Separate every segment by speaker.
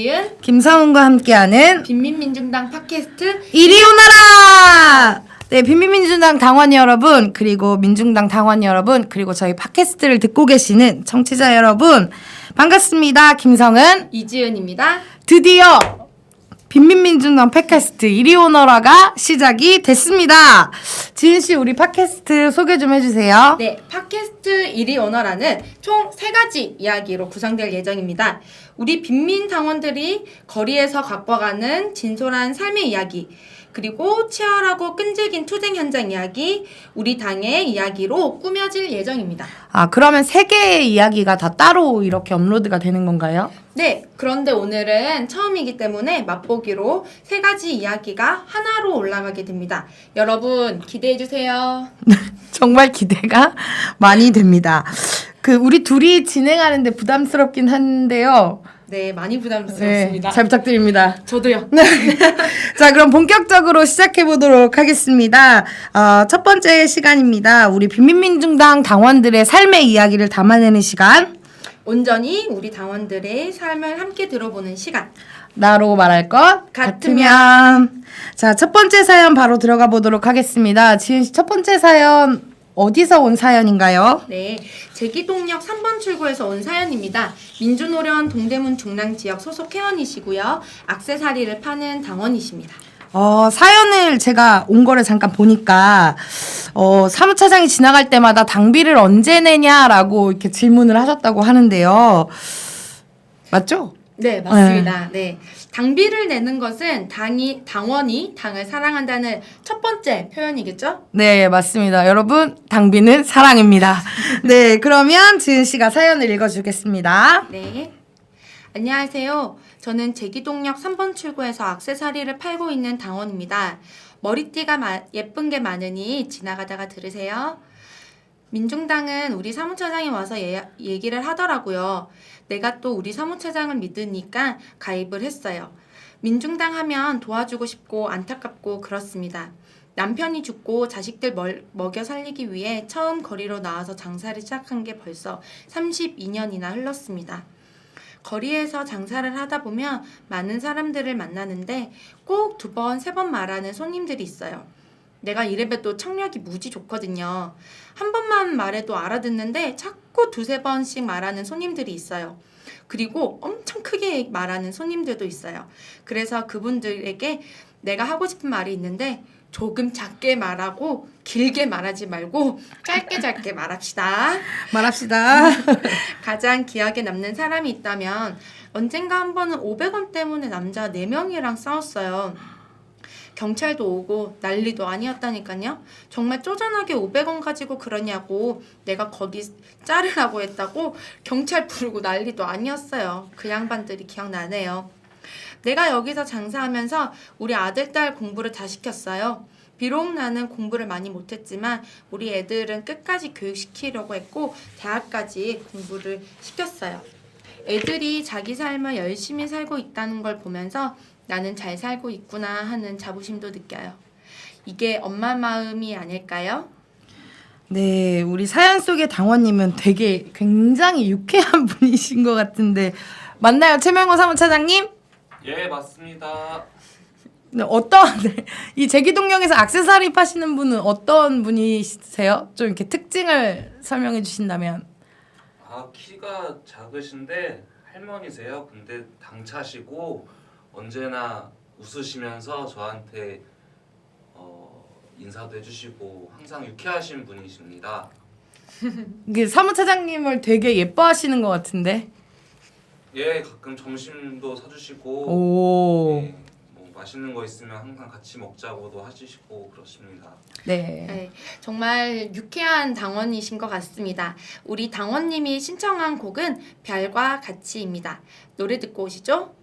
Speaker 1: 이지은,
Speaker 2: 김성은과 함께하는
Speaker 1: 빈민민중당 팟캐스트
Speaker 2: 이리 오너라! 네, 빈민민주당 당원 여러분, 그리고 민중당 당원 여러분, 그리고 저희 팟캐스트를 듣고 계시는 청취자 여러분, 반갑습니다. 김성은.
Speaker 1: 이지은입니다.
Speaker 2: 드디어 빈민민중당 팟캐스트 이리 오너라가 시작이 됐습니다. 지은씨, 우리 팟캐스트 소개 좀 해주세요.
Speaker 1: 네, 팟캐스트 이리 오너라는 총 3가지 이야기로 구성될 예정입니다. 우리 빈민 당원들이 거리에서 겪어가는 진솔한 삶의 이야기, 그리고 치열하고 끈질긴 투쟁 현장 이야기, 우리 당의 이야기로 꾸며질 예정입니다.
Speaker 2: 아, 그러면 3개의 이야기가 다 따로 이렇게 업로드가 되는 건가요?
Speaker 1: 네, 그런데 오늘은 처음이기 때문에 맛보기로 3가지 이야기가 하나로 올라가게 됩니다. 여러분 기대해주세요.
Speaker 2: 정말 기대가 많이 됩니다. 우리 둘이 진행하는데 부담스럽긴 한데요.
Speaker 1: 네, 많이 부담스럽습니다.
Speaker 2: 네, 잘 부탁드립니다.
Speaker 1: 저도요.
Speaker 2: 자, 그럼 본격적으로 시작해 보도록 하겠습니다. 첫 번째 시간입니다. 우리 빈민민중당 당원들의 삶의 이야기를 담아내는 시간.
Speaker 1: 온전히 우리 당원들의 삶을 함께 들어보는 시간.
Speaker 2: 나로 말할 것
Speaker 1: 같으면.
Speaker 2: 자, 첫 번째 사연 바로 들어가 보도록 하겠습니다. 지은 씨, 첫 번째 사연 어디서 온 사연인가요?
Speaker 1: 네, 제기동역 3번 출구에서 온 사연입니다. 민주노련 동대문 중랑 지역 소속 회원이시고요. 액세서리를 파는 당원이십니다.
Speaker 2: 사연을 제가 온 거를 잠깐 보니까 사무차장이 지나갈 때마다 당비를 언제 내냐라고 이렇게 질문을 하셨다고 하는데요. 맞죠?
Speaker 1: 네, 맞습니다. 네. 당비를 내는 것은 당원이 당을 사랑한다는 첫 번째 표현이겠죠?
Speaker 2: 네, 맞습니다. 여러분, 당비는 사랑입니다. 네, 그러면 지은 씨가 사연을 읽어주겠습니다.
Speaker 1: 네. 안녕하세요. 저는 제기동역 3번 출구에서 액세서리를 팔고 있는 당원입니다. 머리띠가 예쁜 게 많으니 지나가다가 들으세요. 민중당은 우리 사무처장이 와서 얘기를 하더라고요. 내가 또 우리 사무처장을 믿으니까 가입을 했어요. 민중당 하면 도와주고 싶고 안타깝고 그렇습니다. 남편이 죽고 자식들 먹여 살리기 위해 처음 거리로 나와서 장사를 시작한 게 벌써 32년이나 흘렀습니다. 거리에서 장사를 하다 보면 많은 사람들을 만나는데 꼭 2번, 3번 말하는 손님들이 있어요. 내가 이래봬도 청력이 무지 좋거든요. 한 번만 말해도 알아듣는데 자꾸 2-3번씩 말하는 손님들이 있어요. 그리고 엄청 크게 말하는 손님들도 있어요. 그래서 그분들에게 내가 하고 싶은 말이 있는데 조금 작게 말하고 길게 말하지 말고 짧게 말합시다. 가장 기억에 남는 사람이 있다면 언젠가 한 번은 500원 때문에 남자 4명이랑 싸웠어요. 경찰도 오고 난리도 아니었다니까요. 정말 쪼잔하게 500원 가지고 그러냐고 내가 거기 자르라고 했다고 경찰 부르고 난리도 아니었어요. 그 양반들이 기억나네요. 내가 여기서 장사하면서 우리 아들, 딸 공부를 다 시켰어요. 비록 나는 공부를 많이 못했지만 우리 애들은 끝까지 교육시키려고 했고 대학까지 공부를 시켰어요. 애들이 자기 삶을 열심히 살고 있다는 걸 보면서 나는 잘 살고 있구나 하는 자부심도 느껴요. 이게 엄마 마음이 아닐까요?
Speaker 2: 네, 우리 사연 속의 당원님은 되게 굉장히 유쾌한 분이신 것 같은데 맞나요, 최명호 사무차장님?
Speaker 3: 예, 맞습니다.
Speaker 2: 네, 이 제기동역에서 액세서리 파시는 분은 어떤 분이세요? 좀 이렇게 특징을 설명해 주신다면.
Speaker 3: 키가 작으신데 할머니세요. 근데 당차시고 언제나 웃으시면서 저한테 인사도 해주시고 항상 유쾌하신 분이십니다.
Speaker 2: 사무차장님을 되게 예뻐하시는 것 같은데.
Speaker 3: 예, 가끔 점심도 사주시고
Speaker 2: 오.
Speaker 3: 예, 뭐 맛있는 거 있으면 항상 같이 먹자고도 하시고 그렇습니다.
Speaker 2: 네.
Speaker 1: 네, 정말 유쾌한 당원이신 것 같습니다. 우리 당원님이 신청한 곡은 별과 같이입니다. 노래 듣고 오시죠.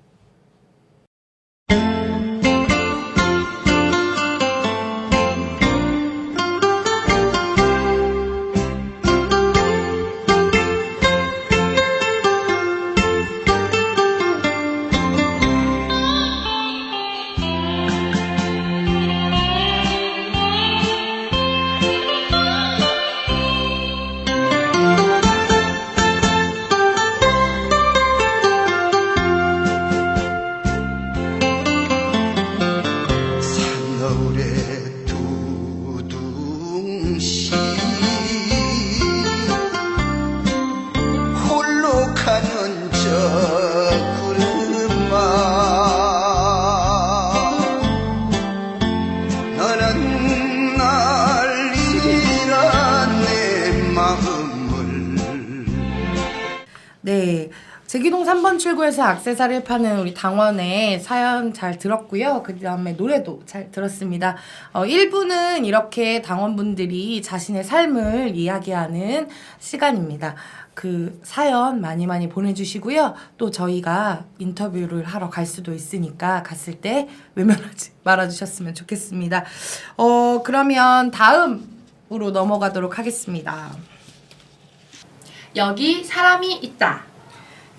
Speaker 2: 3번 출구에서 액세서리를 파는 우리 당원의 사연 잘 들었고요. 그 다음에 노래도 잘 들었습니다. 1부는 이렇게 당원분들이 자신의 삶을 이야기하는 시간입니다. 그 사연 많이 많이 보내주시고요. 또 저희가 인터뷰를 하러 갈 수도 있으니까 갔을 때 외면하지 말아주셨으면 좋겠습니다. 그러면 다음으로 넘어가도록 하겠습니다.
Speaker 1: 여기 사람이 있다.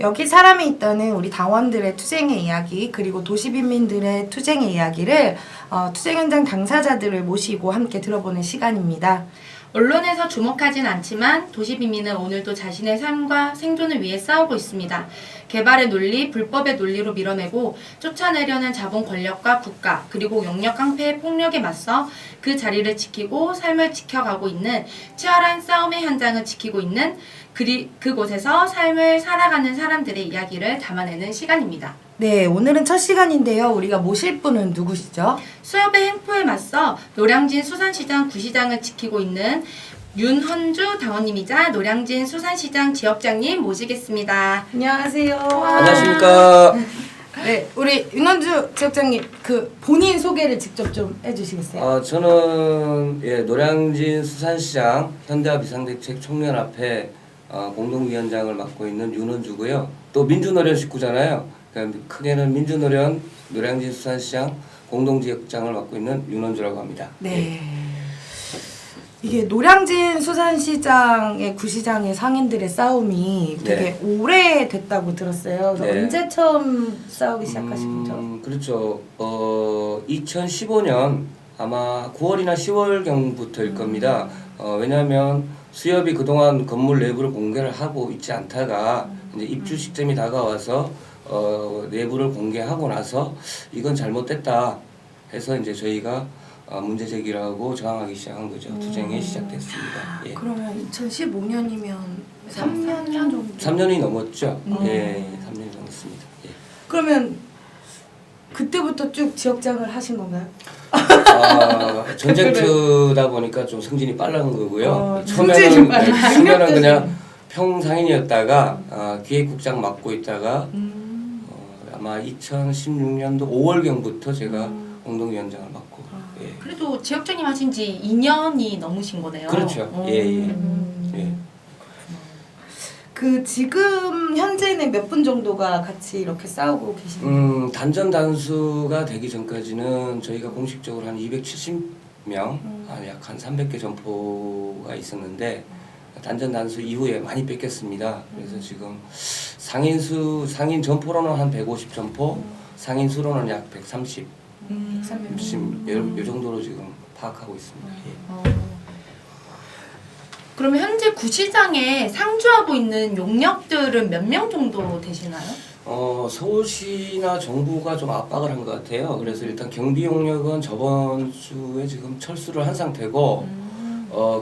Speaker 2: 여기 사람이 있다는 우리 당원들의 투쟁의 이야기 그리고 도시빈민들의 투쟁의 이야기를 투쟁 현장 당사자들을 모시고 함께 들어보는 시간입니다.
Speaker 1: 언론에서 주목하진 않지만 도시빈민은 오늘도 자신의 삶과 생존을 위해 싸우고 있습니다. 개발의 논리, 불법의 논리로 밀어내고 쫓아내려는 자본 권력과 국가 그리고 영역 깡패의 폭력에 맞서 그 자리를 지키고 삶을 지켜가고 있는 치열한 싸움의 현장을 지키고 있는 그곳에서 삶을 살아가는 사람들의 이야기를 담아내는 시간입니다.
Speaker 2: 네, 오늘은 첫 시간인데요. 우리가 모실 분은 누구시죠?
Speaker 1: 수협의 횡포에 맞서 노량진 수산시장 구시장을 지키고 있는 윤헌주 당원님이자 노량진 수산시장 지역장님 모시겠습니다.
Speaker 2: 안녕하세요.
Speaker 4: 안녕하십니까.
Speaker 2: 네, 우리 윤헌주 지역장님 그 본인 소개를 직접 좀 해주시겠어요?
Speaker 4: 저는 노량진 수산시장 현대화 비상대책 청년합회 공동위원장을 맡고 있는 윤헌주고요. 또 민주노련 식구잖아요. 그러니까 크게는 민주노련 노량진 수산시장 공동지역장을 맡고 있는 윤헌주라고 합니다.
Speaker 2: 네. 이게 노량진 수산시장의 구시장의 상인들의 싸움이 되게 오래됐다고 들었어요. 그래서
Speaker 4: 네.
Speaker 2: 언제 처음 싸우기 시작하신 거죠?
Speaker 4: 그렇죠. 2015년 아마 9월이나 10월경부터일 겁니다. 왜냐하면 수협이 그동안 건물 내부를 공개를 하고 있지 않다가 이제 입주 시점이 다가와서 내부를 공개하고 나서 이건 잘못됐다 해서 이제 저희가 문제 제기를 하고 저항하기 시작한 거죠. 투쟁이 시작됐습니다. 예.
Speaker 2: 그러면 2015년이면 3년 정도?
Speaker 4: 3년이 넘었죠. 예, 3년이 넘었습니다. 예.
Speaker 2: 그러면 그때부터 쭉 지역장을 하신 건가요?
Speaker 4: 전쟁터다 보니까 좀 승진이 빠른 거고요.
Speaker 2: 승진이
Speaker 4: 처음에는
Speaker 2: 빨라.
Speaker 4: 처음에는 그냥 평상인이었다가 기획국장 맡고 있다가 아마 2016년도 5월경부터 제가 공동위원장을 맡고 예.
Speaker 1: 그래도 지역장님 하신 지 2년이 넘으신 거네요.
Speaker 4: 그렇죠. 예.
Speaker 2: 그 지금 현재는 몇 분 정도가 같이 이렇게 싸우고 계신가요?
Speaker 4: 단전 단수가 되기 전까지는 저희가 공식적으로 한 270명, 약 한 300개 점포가 있었는데 단전 단수 이후에 많이 뺏겼습니다. 그래서 지금 상인 점포로는 한 150점포, 상인 수로는 약 130, 130, 요 정도로 지금 파악하고 있습니다. 예.
Speaker 1: 그러면 현재 구시장에 상주하고 있는 용역들은 몇 명 정도 되시나요?
Speaker 4: 서울시나 정부가 좀 압박을 한 것 같아요. 그래서 일단 경비 용역은 저번 주에 지금 철수를 한 상태고,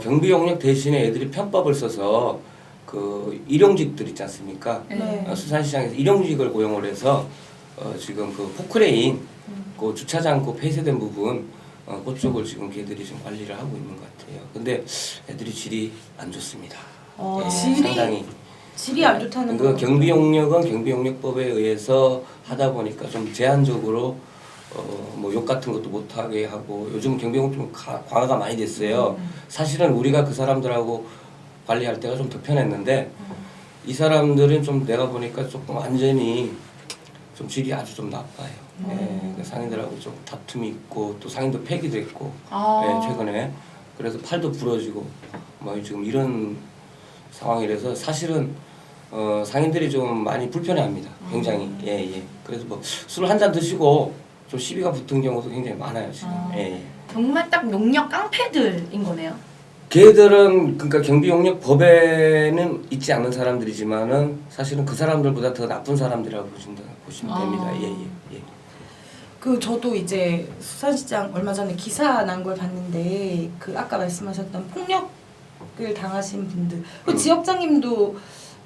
Speaker 4: 경비 용역 대신에 애들이 편법을 써서 그 일용직들 있지 않습니까?
Speaker 2: 네.
Speaker 4: 수산시장에서 일용직을 고용을 해서 지금 그 포크레인, 그 주차장 그 폐쇄된 부분, 그쪽을 지금 걔들이 좀 관리를 하고 있는 것 같아요. 근데 애들이 질이 안 좋습니다. 상당히.
Speaker 2: 질이 안 좋다는
Speaker 4: 그
Speaker 2: 거.
Speaker 4: 경비 용역은 경비 용역법에 의해서 하다 보니까 좀 제한적으로 뭐 욕 같은 것도 못 하게 하고 요즘 경비 용역 좀 강화가 많이 됐어요. 사실은 우리가 그 사람들하고 관리할 때가 좀 더 편했는데 이 사람들은 좀 내가 보니까 조금 완전히 좀 질이 아주 좀 나빠요. 그 상인들하고 좀 다툼이 있고 또 상인도 폐기됐고 최근에 그래서 팔도 부러지고 뭐 지금 이런 상황이라서 사실은 상인들이 좀 많이 불편해합니다. 굉장히 그래서 뭐 술 한 잔 드시고 좀 시비가 붙은 경우도 굉장히 많아요 지금.
Speaker 1: 정말 딱 용역 깡패들인 거네요.
Speaker 4: 걔들은 그러니까 경비 용역 법에는 있지 않은 사람들이지만은 사실은 그 사람들보다 더 나쁜 사람들이라고 보시면 됩니다.
Speaker 2: 그 저도 이제 수산시장 얼마 전에 기사 난 걸 봤는데 그 아까 말씀하셨던 폭력을 당하신 분들 그 지역장님도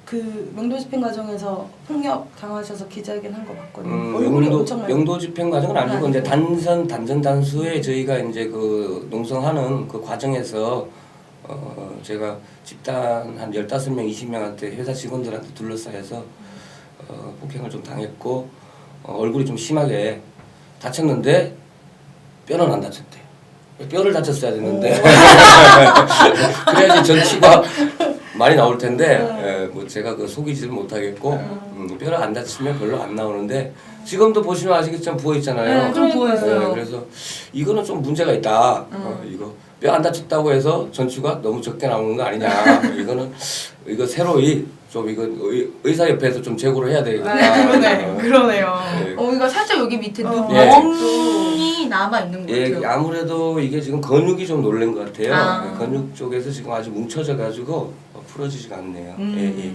Speaker 2: 그 명도 집행 과정에서 폭력 당하셔서 기자회견 한 거 봤거든요. 얼굴이 엄청 많이
Speaker 4: 명도 집행 과정은 아니고 이제 단전 단수에 저희가 이제 그 농성하는 그 과정에서 제가 집단 한 15명, 20명한테 회사 직원들한테 둘러싸여서 폭행을 좀 당했고 얼굴이 좀 심하게 다쳤는데 뼈는 안 다쳤대요. 뼈를 다쳤어야 됐는데 그래야지 전치가 많이 나올 텐데 뭐 제가 그 속이지를 못하겠고 뼈를 안 다치면 별로 안 나오는데 지금도 보시면 아시겠지만 부어 있잖아요.
Speaker 1: 네, 좀 부어 있어요.
Speaker 4: 그래서 이거는 좀 문제가 있다. 이거 뼈 안 다쳤다고 해서 전치가 너무 적게 나오는 거 아니냐. 이거 새로이 좀 이거 의사협회에서 좀 제고를 해야 되겠다.
Speaker 2: 그러네요.
Speaker 4: 예.
Speaker 1: 이거 살짝 여기 밑에
Speaker 4: 예.
Speaker 1: 멍이 남아 있는 것
Speaker 4: 예,
Speaker 1: 같아요.
Speaker 4: 아무래도 이게 지금 근육이 좀 놀란 것 같아요.
Speaker 1: 아.
Speaker 4: 근육 쪽에서 지금 아주 뭉쳐져 가지고 풀어지지가 않네요. 예.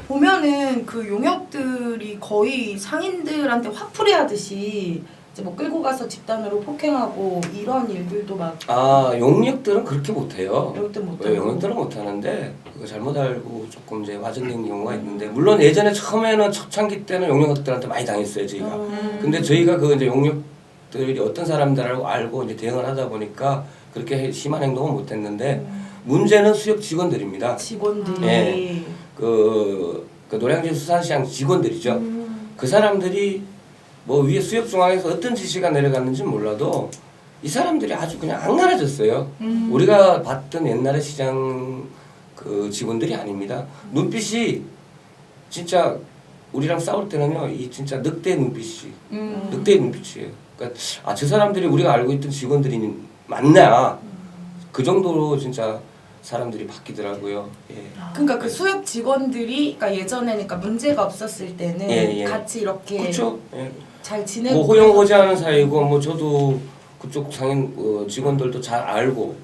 Speaker 2: 보면은 그 용역들이 거의 상인들한테 화풀이하듯이 이제 뭐 끌고 가서 집단으로 폭행하고 이런 일들도 막
Speaker 4: 아, 용역들은 그렇게 못해요.
Speaker 2: 용역들 못하고.
Speaker 4: 용역들은 못하는데 그거 잘못 알고 조금 이제 와전된 경우가 있는데 물론 예전에 처음에는 초창기 때는 용역들한테 많이 당했어요 저희가. 근데 저희가 그 이제 용역들이 어떤 사람들을 알고 이제 대응을 하다 보니까 그렇게 심한 행동은 못했는데 문제는 수역 직원들입니다.
Speaker 2: 직원들이
Speaker 4: 예. 그 노량진 수산시장 직원들이죠. 그 사람들이 뭐 위에 수협 중앙에서 어떤 지시가 내려갔는지는 몰라도 이 사람들이 아주 그냥 악랄해졌어요. 우리가 봤던 옛날의 시장 그 직원들이 아닙니다. 눈빛이 진짜 우리랑 싸울 때는요, 이 진짜 늑대 눈빛이, 늑대의 눈빛이에요. 그러니까 저 사람들이 우리가 알고 있던 직원들이 맞나? 그 정도로 진짜 사람들이 바뀌더라고요. 예.
Speaker 2: 그러니까 그 수협 직원들이 그러니까 예전에는 그러니까 문제가 없었을 때는
Speaker 4: 예.
Speaker 2: 같이 이렇게
Speaker 4: 그렇죠. 예.
Speaker 2: 잘 지내고
Speaker 4: 뭐 호용호재하는 사이고 뭐 저도 그쪽 상인 직원들도 잘 알고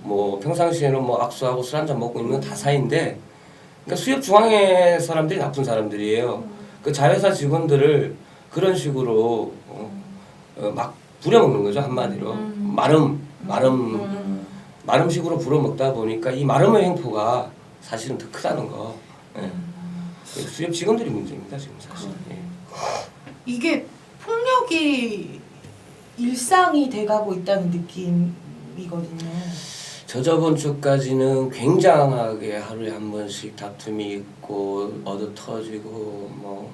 Speaker 4: 뭐 평상시에는 뭐 악수하고 술 한잔 먹고 있는 다 사이인데 그러니까 수협 중앙의 사람들이 나쁜 사람들이에요. 그 자회사 직원들을 그런 식으로 막 부려먹는 거죠 한마디로 마름식으로 부려먹다 보니까 이 마름의 횡포가 사실은 더 크다는 거. 예. 수협 직원들이 문제입니다 지금 사실. 예.
Speaker 2: 이게 폭력이 일상이 돼가고 있다는 느낌이거든요.
Speaker 4: 저번 주까지는 굉장하게 하루에 한 번씩 다툼이 있고 얻어 터지고 뭐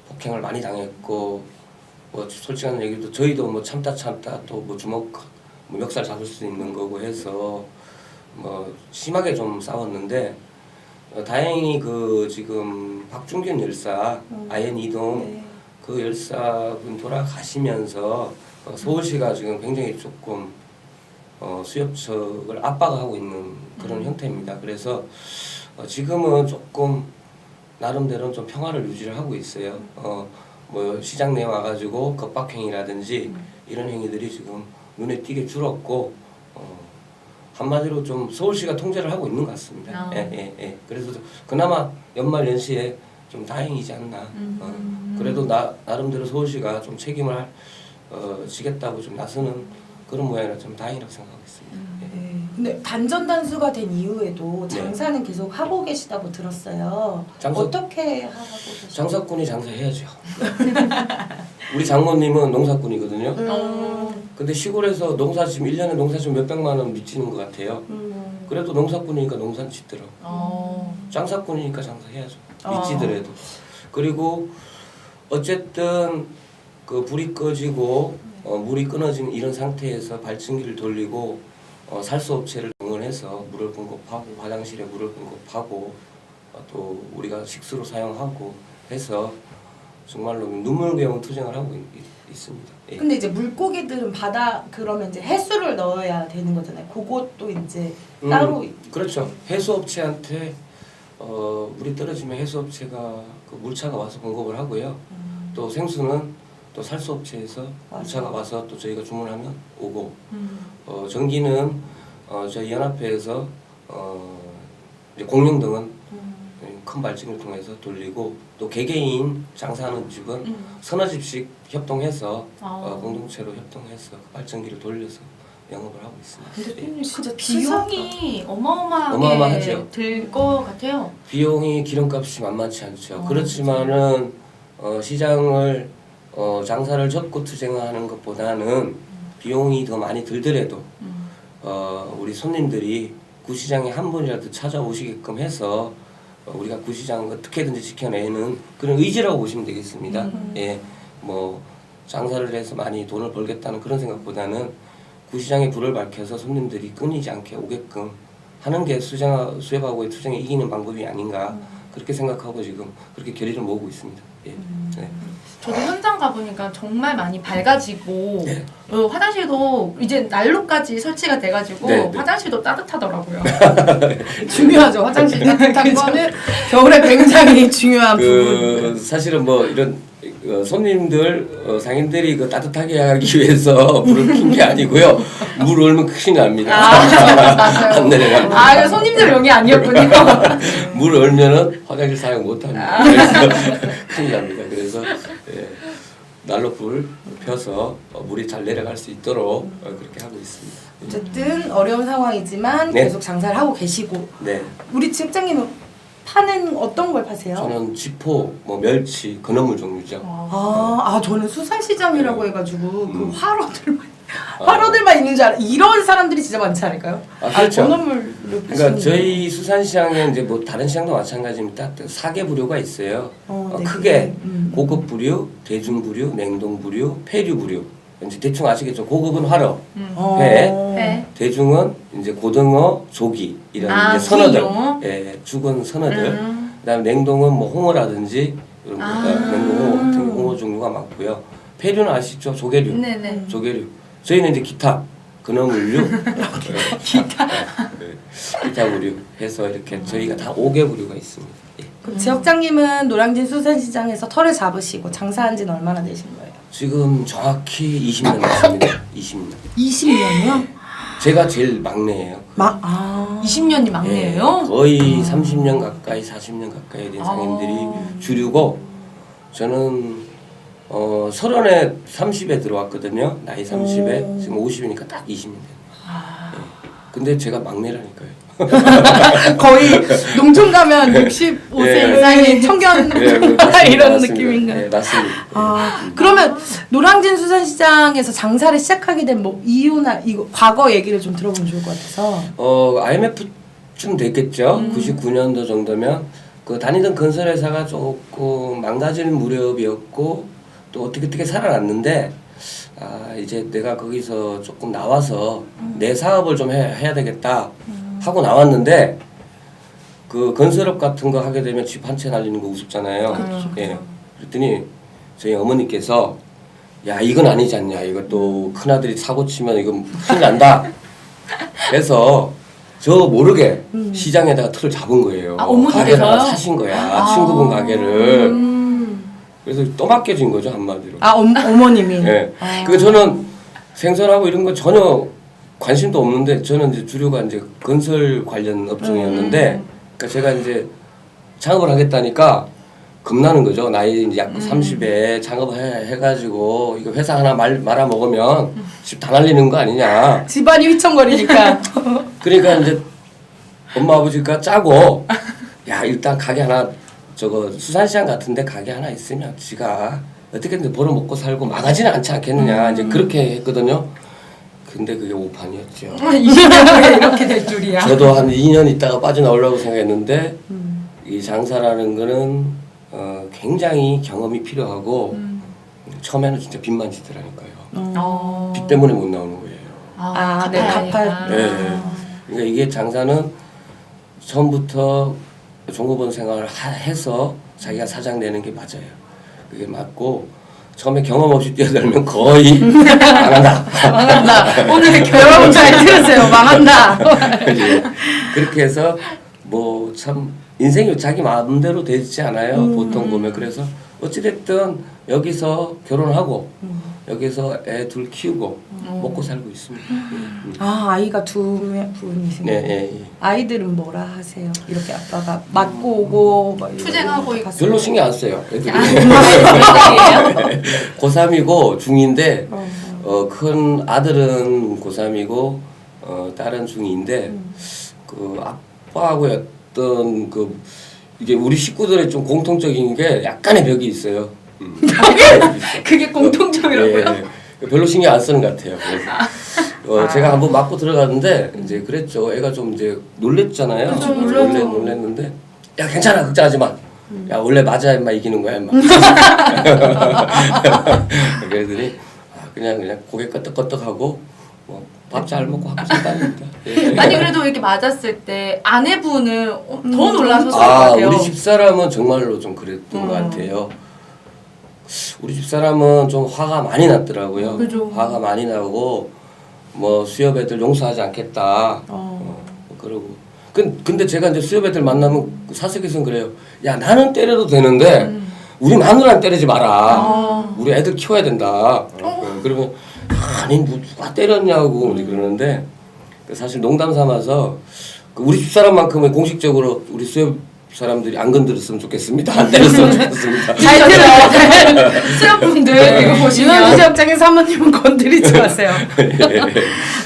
Speaker 4: 폭행을 많이 당했고 뭐 솔직한 얘기도 저희도 뭐 참다 또 뭐 주먹 뭐 멱살 잡을 수 있는 거고 해서 뭐 심하게 좀 싸웠는데 다행히 그 지금 박준균 열사 아현 이동
Speaker 2: 네.
Speaker 4: 그 열사분 돌아가시면서 서울시가 지금 굉장히 조금 수협 측을 압박하고 있는 그런 형태입니다. 그래서 지금은 조금 나름대로 좀 평화를 유지를 하고 있어요. 뭐 시장 내에 와가지고 겁박행위라든지 이런 행위들이 지금 눈에 띄게 줄었고 한마디로 좀 서울시가 통제를 하고 있는 것 같습니다. 예. 그래서 그나마 연말 연시에 좀 다행이지 않나. 그래도 나름대로 서울시가 좀 책임을 지겠다고 좀 나서는 그런 모양이라 좀 다행이라고 생각하고 있습니다. 예.
Speaker 2: 네. 근데 단전 단수가 된 이후에도 장사는 계속 하고 계시다고 들었어요.
Speaker 4: 장사-
Speaker 2: 어떻게 하고 계세요?
Speaker 4: 장사꾼이 장사해야죠. 우리 장모님은 농사꾼이거든요. 근데 시골에서 농사 지금 1년에 농사 지금 몇백만 원 미치는 것 같아요. 그래도 농사꾼이니까 농사는 짓더라고. 장사꾼이니까 장사해야죠. 미치더라도. 그리고 어쨌든 그 불이 꺼지고 물이 끊어진 이런 상태에서 발전기를 돌리고 살수업체를 동원해서 물을 공급하고 화장실에 물을 공급하고 또 우리가 식수로 사용하고 해서 정말로 눈물겨운 투쟁을 하고 있습니다. 예.
Speaker 2: 근데 이제 물고기들은 바다 그러면 이제 해수를 넣어야 되는 거잖아요. 그것도 이제 따로
Speaker 4: 그렇죠. 해수업체한테 물이 떨어지면 해수업체가 그 물차가 와서 공급을 하고요. 또 생수는 또 살수업체에서 물차가 와서 또 저희가 주문하면 오고 전기는 저희 연합회에서 이제 공룡등은 큰 발전기를 통해서 돌리고 또 개개인 장사하는 집은 서너 집씩 협동해서 공동체로 협동해서 그 발전기를 돌려서 영업을 하고 있습니다. 예.
Speaker 1: 진짜
Speaker 2: 비용이
Speaker 1: 비용이 어마어마하게
Speaker 4: 어마어마하죠.
Speaker 1: 들 것 같아요.
Speaker 4: 비용이 기름값이 만만치 않죠. 그렇지만은 시장을 장사를 접고 투쟁하는 것보다는 비용이 더 많이 들더라도 우리 손님들이 구시장에 한 번이라도 찾아오시게끔 해서 우리가 구시장을 어떻게든지 지켜내는 그런 의지라고 보시면 되겠습니다. 예, 뭐 장사를 해서 많이 돈을 벌겠다는 그런 생각보다는 구시장에 불을 밝혀서 손님들이 끊이지 않게 오게끔 하는 게 수협하고의 투쟁에 이기는 방법이 아닌가 그렇게 생각하고 지금 그렇게 결의를 모으고 있습니다. 예. 네.
Speaker 1: 저도 현장 가보니까 정말 많이 밝아지고
Speaker 4: 네.
Speaker 1: 화장실도 이제 난로까지 설치가 돼가지고
Speaker 4: 네, 네.
Speaker 1: 화장실도 따뜻하더라고요.
Speaker 2: 중요하죠. 화장실 따뜻한 거는 겨울에 굉장히 중요한 부분.
Speaker 4: 사실은 뭐 이런 손님들 상인들이 그 따뜻하게 하기 위해서 불을 킨 게 아니고요. 물 얼면 큰일 납니다.
Speaker 1: 맞아요.
Speaker 4: 안 내려갑니다.
Speaker 1: 아, 손님들용이 아니었군요.
Speaker 4: 물 얼면은 화장실 사용 못 합니다. 그래서 큰일 납니다. 그래서 난로불 펴서 물이 잘 내려갈 수 있도록 그렇게 하고 있습니다.
Speaker 2: 어쨌든 어려운 상황이지만
Speaker 4: 네.
Speaker 2: 계속 장사를 하고 계시고
Speaker 4: 네.
Speaker 2: 우리 직장님은 파는 어떤 걸 파세요?
Speaker 4: 저는 지포, 뭐 멸치, 건어물 종류죠.
Speaker 2: 저는 수산시장이라고 해가지고 그 화로들만
Speaker 4: 아.
Speaker 2: 화로들만 있는 줄 알아. 이런 사람들이 진짜 많지 않을까요?
Speaker 4: 그렇죠.
Speaker 2: 전어물을
Speaker 4: 그러니까
Speaker 2: 파시는
Speaker 4: 저희 수산시장에 이제 뭐 다른 시장도 마찬가지입니다. 사개 부류가 있어요.
Speaker 2: 네,
Speaker 4: 크게
Speaker 2: 그게,
Speaker 4: 고급 부류, 대중 부류, 냉동 부류, 폐류 부류. 이제 대충 아시겠죠. 고급은 화로, 회.
Speaker 1: 네.
Speaker 4: 대중은 이제 고등어, 조기 이런 이제 선어들, 죽은 선어들. 그다음에 냉동은 뭐 홍어라든지 이런 냉동 홍어 같은 홍어 종류가 많고요. 폐류는 아시죠? 조개류.
Speaker 1: 네네.
Speaker 4: 조개류. 저희는 이제 기타, 근어물류, 기타 부류 해서 이렇게 저희가 다 5개 부류가 있습니다. 예.
Speaker 2: 그럼 지역장님은 노량진 수산시장에서 털을 잡으시고 장사한 지는 얼마나 되신 거예요?
Speaker 4: 지금 정확히 20년 됐습니다. 20년.
Speaker 2: 20년이요?
Speaker 4: 제가 제일 막내예요.
Speaker 1: 20년이 막내예요?
Speaker 4: 예, 거의 30년 가까이 40년 가까이 된 상인들이 주류고 저는 30에 30에 들어왔거든요. 나이 30에 지금 50이니까 딱 20년 됐네요. 예. 근데 제가 막내라니까요.
Speaker 2: 거의 농촌 가면 65세
Speaker 4: 예.
Speaker 2: 이상의 청년
Speaker 4: 맞습니다.
Speaker 2: 이런
Speaker 4: 맞습니다.
Speaker 2: 느낌인가요?
Speaker 4: 네, 맞습니다.
Speaker 2: 그러면 노량진 수산시장에서 장사를 시작하게 된 뭐 이유나 이거 과거 얘기를 좀 들어보면 좋을 것 같아서.
Speaker 4: IMF쯤 됐겠죠. 99년도 정도면 그 다니던 건설회사가 조금 망가질 무렵이었고 또 어떻게 살아났는데 이제 내가 거기서 조금 나와서 내 사업을 좀 해야 되겠다 하고 나왔는데 그 건설업 같은 거 하게 되면 집 한 채 날리는 거 우습잖아요. 예. 그랬더니 저희 어머니께서 야 이건 아니지 않냐 이거 또 큰아들이 사고 치면 이건 큰일 난다 그래서 저 모르게 시장에다가 틀을 잡은 거예요.
Speaker 1: 어머니께서요?
Speaker 4: 가게를 하나 사신 거야. 친구분 가게를. 그래서 또 맡겨진 거죠 한마디로.
Speaker 2: 어머님이.
Speaker 4: 예. 그 저는 생선하고 이런 거 전혀 관심도 없는데 저는 이제 주류가 이제 건설 관련 업종이었는데 그러니까 제가 이제 창업을 하겠다니까 겁나는 거죠. 나이 이제 약 30에 창업을 해가지고 이거 회사 하나 말아 먹으면 집 다 날리는 거 아니냐.
Speaker 2: 집안이 휘청거리니까.
Speaker 4: 그러니까 이제 엄마 아버지가 짜고 야 일단 가게 하나 저거 수산시장 같은데 가게 하나 있으면 지가 어떻게든 벌어 먹고 살고 망하지는 않지 않겠느냐 이제 그렇게 했거든요. 근데 그게 오판이었죠.
Speaker 1: 20년 후에 이렇게 될 줄이야.
Speaker 4: 저도 한 2년 있다가 빠져나오려고 생각했는데 이 장사라는 거는 굉장히 경험이 필요하고 처음에는 진짜 빚만 지더라니까요. 빚 때문에 못 나오는 거예요.
Speaker 2: 네, 갚아야.
Speaker 4: 네. 그러니까 이게 장사는 처음부터 종업원 생활을 해서 자기가 사장 되는 게 맞아요. 그게 맞고 처음에 경험 없이 뛰어들면 거의 망한다.
Speaker 2: 망한다. 오늘 여러분 잘 들으세요. 망한다.
Speaker 4: 그렇게 해서 뭐 참 인생이 자기 마음대로 되지 않아요. 보통 보면 그래서 어찌됐든 여기서 결혼하고 여기서 애 둘 키우고 먹고 살고 있습니다.
Speaker 2: 아이가 두 분이시네요.
Speaker 4: 네.
Speaker 2: 아이들은 뭐라 하세요? 이렇게 아빠가 맞고 오고 막
Speaker 1: 투쟁하고 있고.
Speaker 4: 별로 신경 안 써요. 애들이.
Speaker 1: 몇
Speaker 4: 고3이고 중2인데 큰 아들은 고3이고 딸은 중2인데 그 아빠하고 어떤 그 이게 우리 식구들의 좀 공통적인 게 약간의 벽이 있어요.
Speaker 1: 그게 공통점이라고요?
Speaker 4: 별로 신경 안 쓰는 것 같아요. 그래서 제가 한번 맞고 들어갔는데 이제 그랬죠. 애가 좀 이제 놀랬잖아요.
Speaker 1: 그쵸, 놀라죠.
Speaker 4: 놀랬는데 야 괜찮아 걱정하지 마. 야 원래 맞아 임마 이기는 거야 임마. 그러더니 그냥 고개 끄덕끄덕하고 뭐 밥 잘 먹고 학교 잘 다닙니다. 예.
Speaker 1: 아니 그래도 이렇게 맞았을 때 아내분은 더 놀라셨을 것 같아요.
Speaker 4: 우리 집사람은 정말로 좀 그랬던 것 같아요. 우리 집사람은 좀 화가 많이 났더라고요.
Speaker 1: 그죠.
Speaker 4: 화가 많이 나고 뭐 수협 애들 용서하지 않겠다. 그러고 근데 제가 이제 수협 애들 만나면 사석에서는 그래요. 야 나는 때려도 되는데 우리 마누라는 때리지 마라. 우리 애들 키워야 된다. 그러면 아니 뭐 누가 때렸냐고 그러는데 사실 농담 삼아서 우리 집사람만큼은 공식적으로 우리 수협 사람들이 안 건드렸으면 좋겠습니다. 안 때렸으면 좋겠습니다.
Speaker 1: 잘 들어요. 수협분들 이거 보시면
Speaker 2: 윤원수 지역장의 사모님은 건드리지 마세요.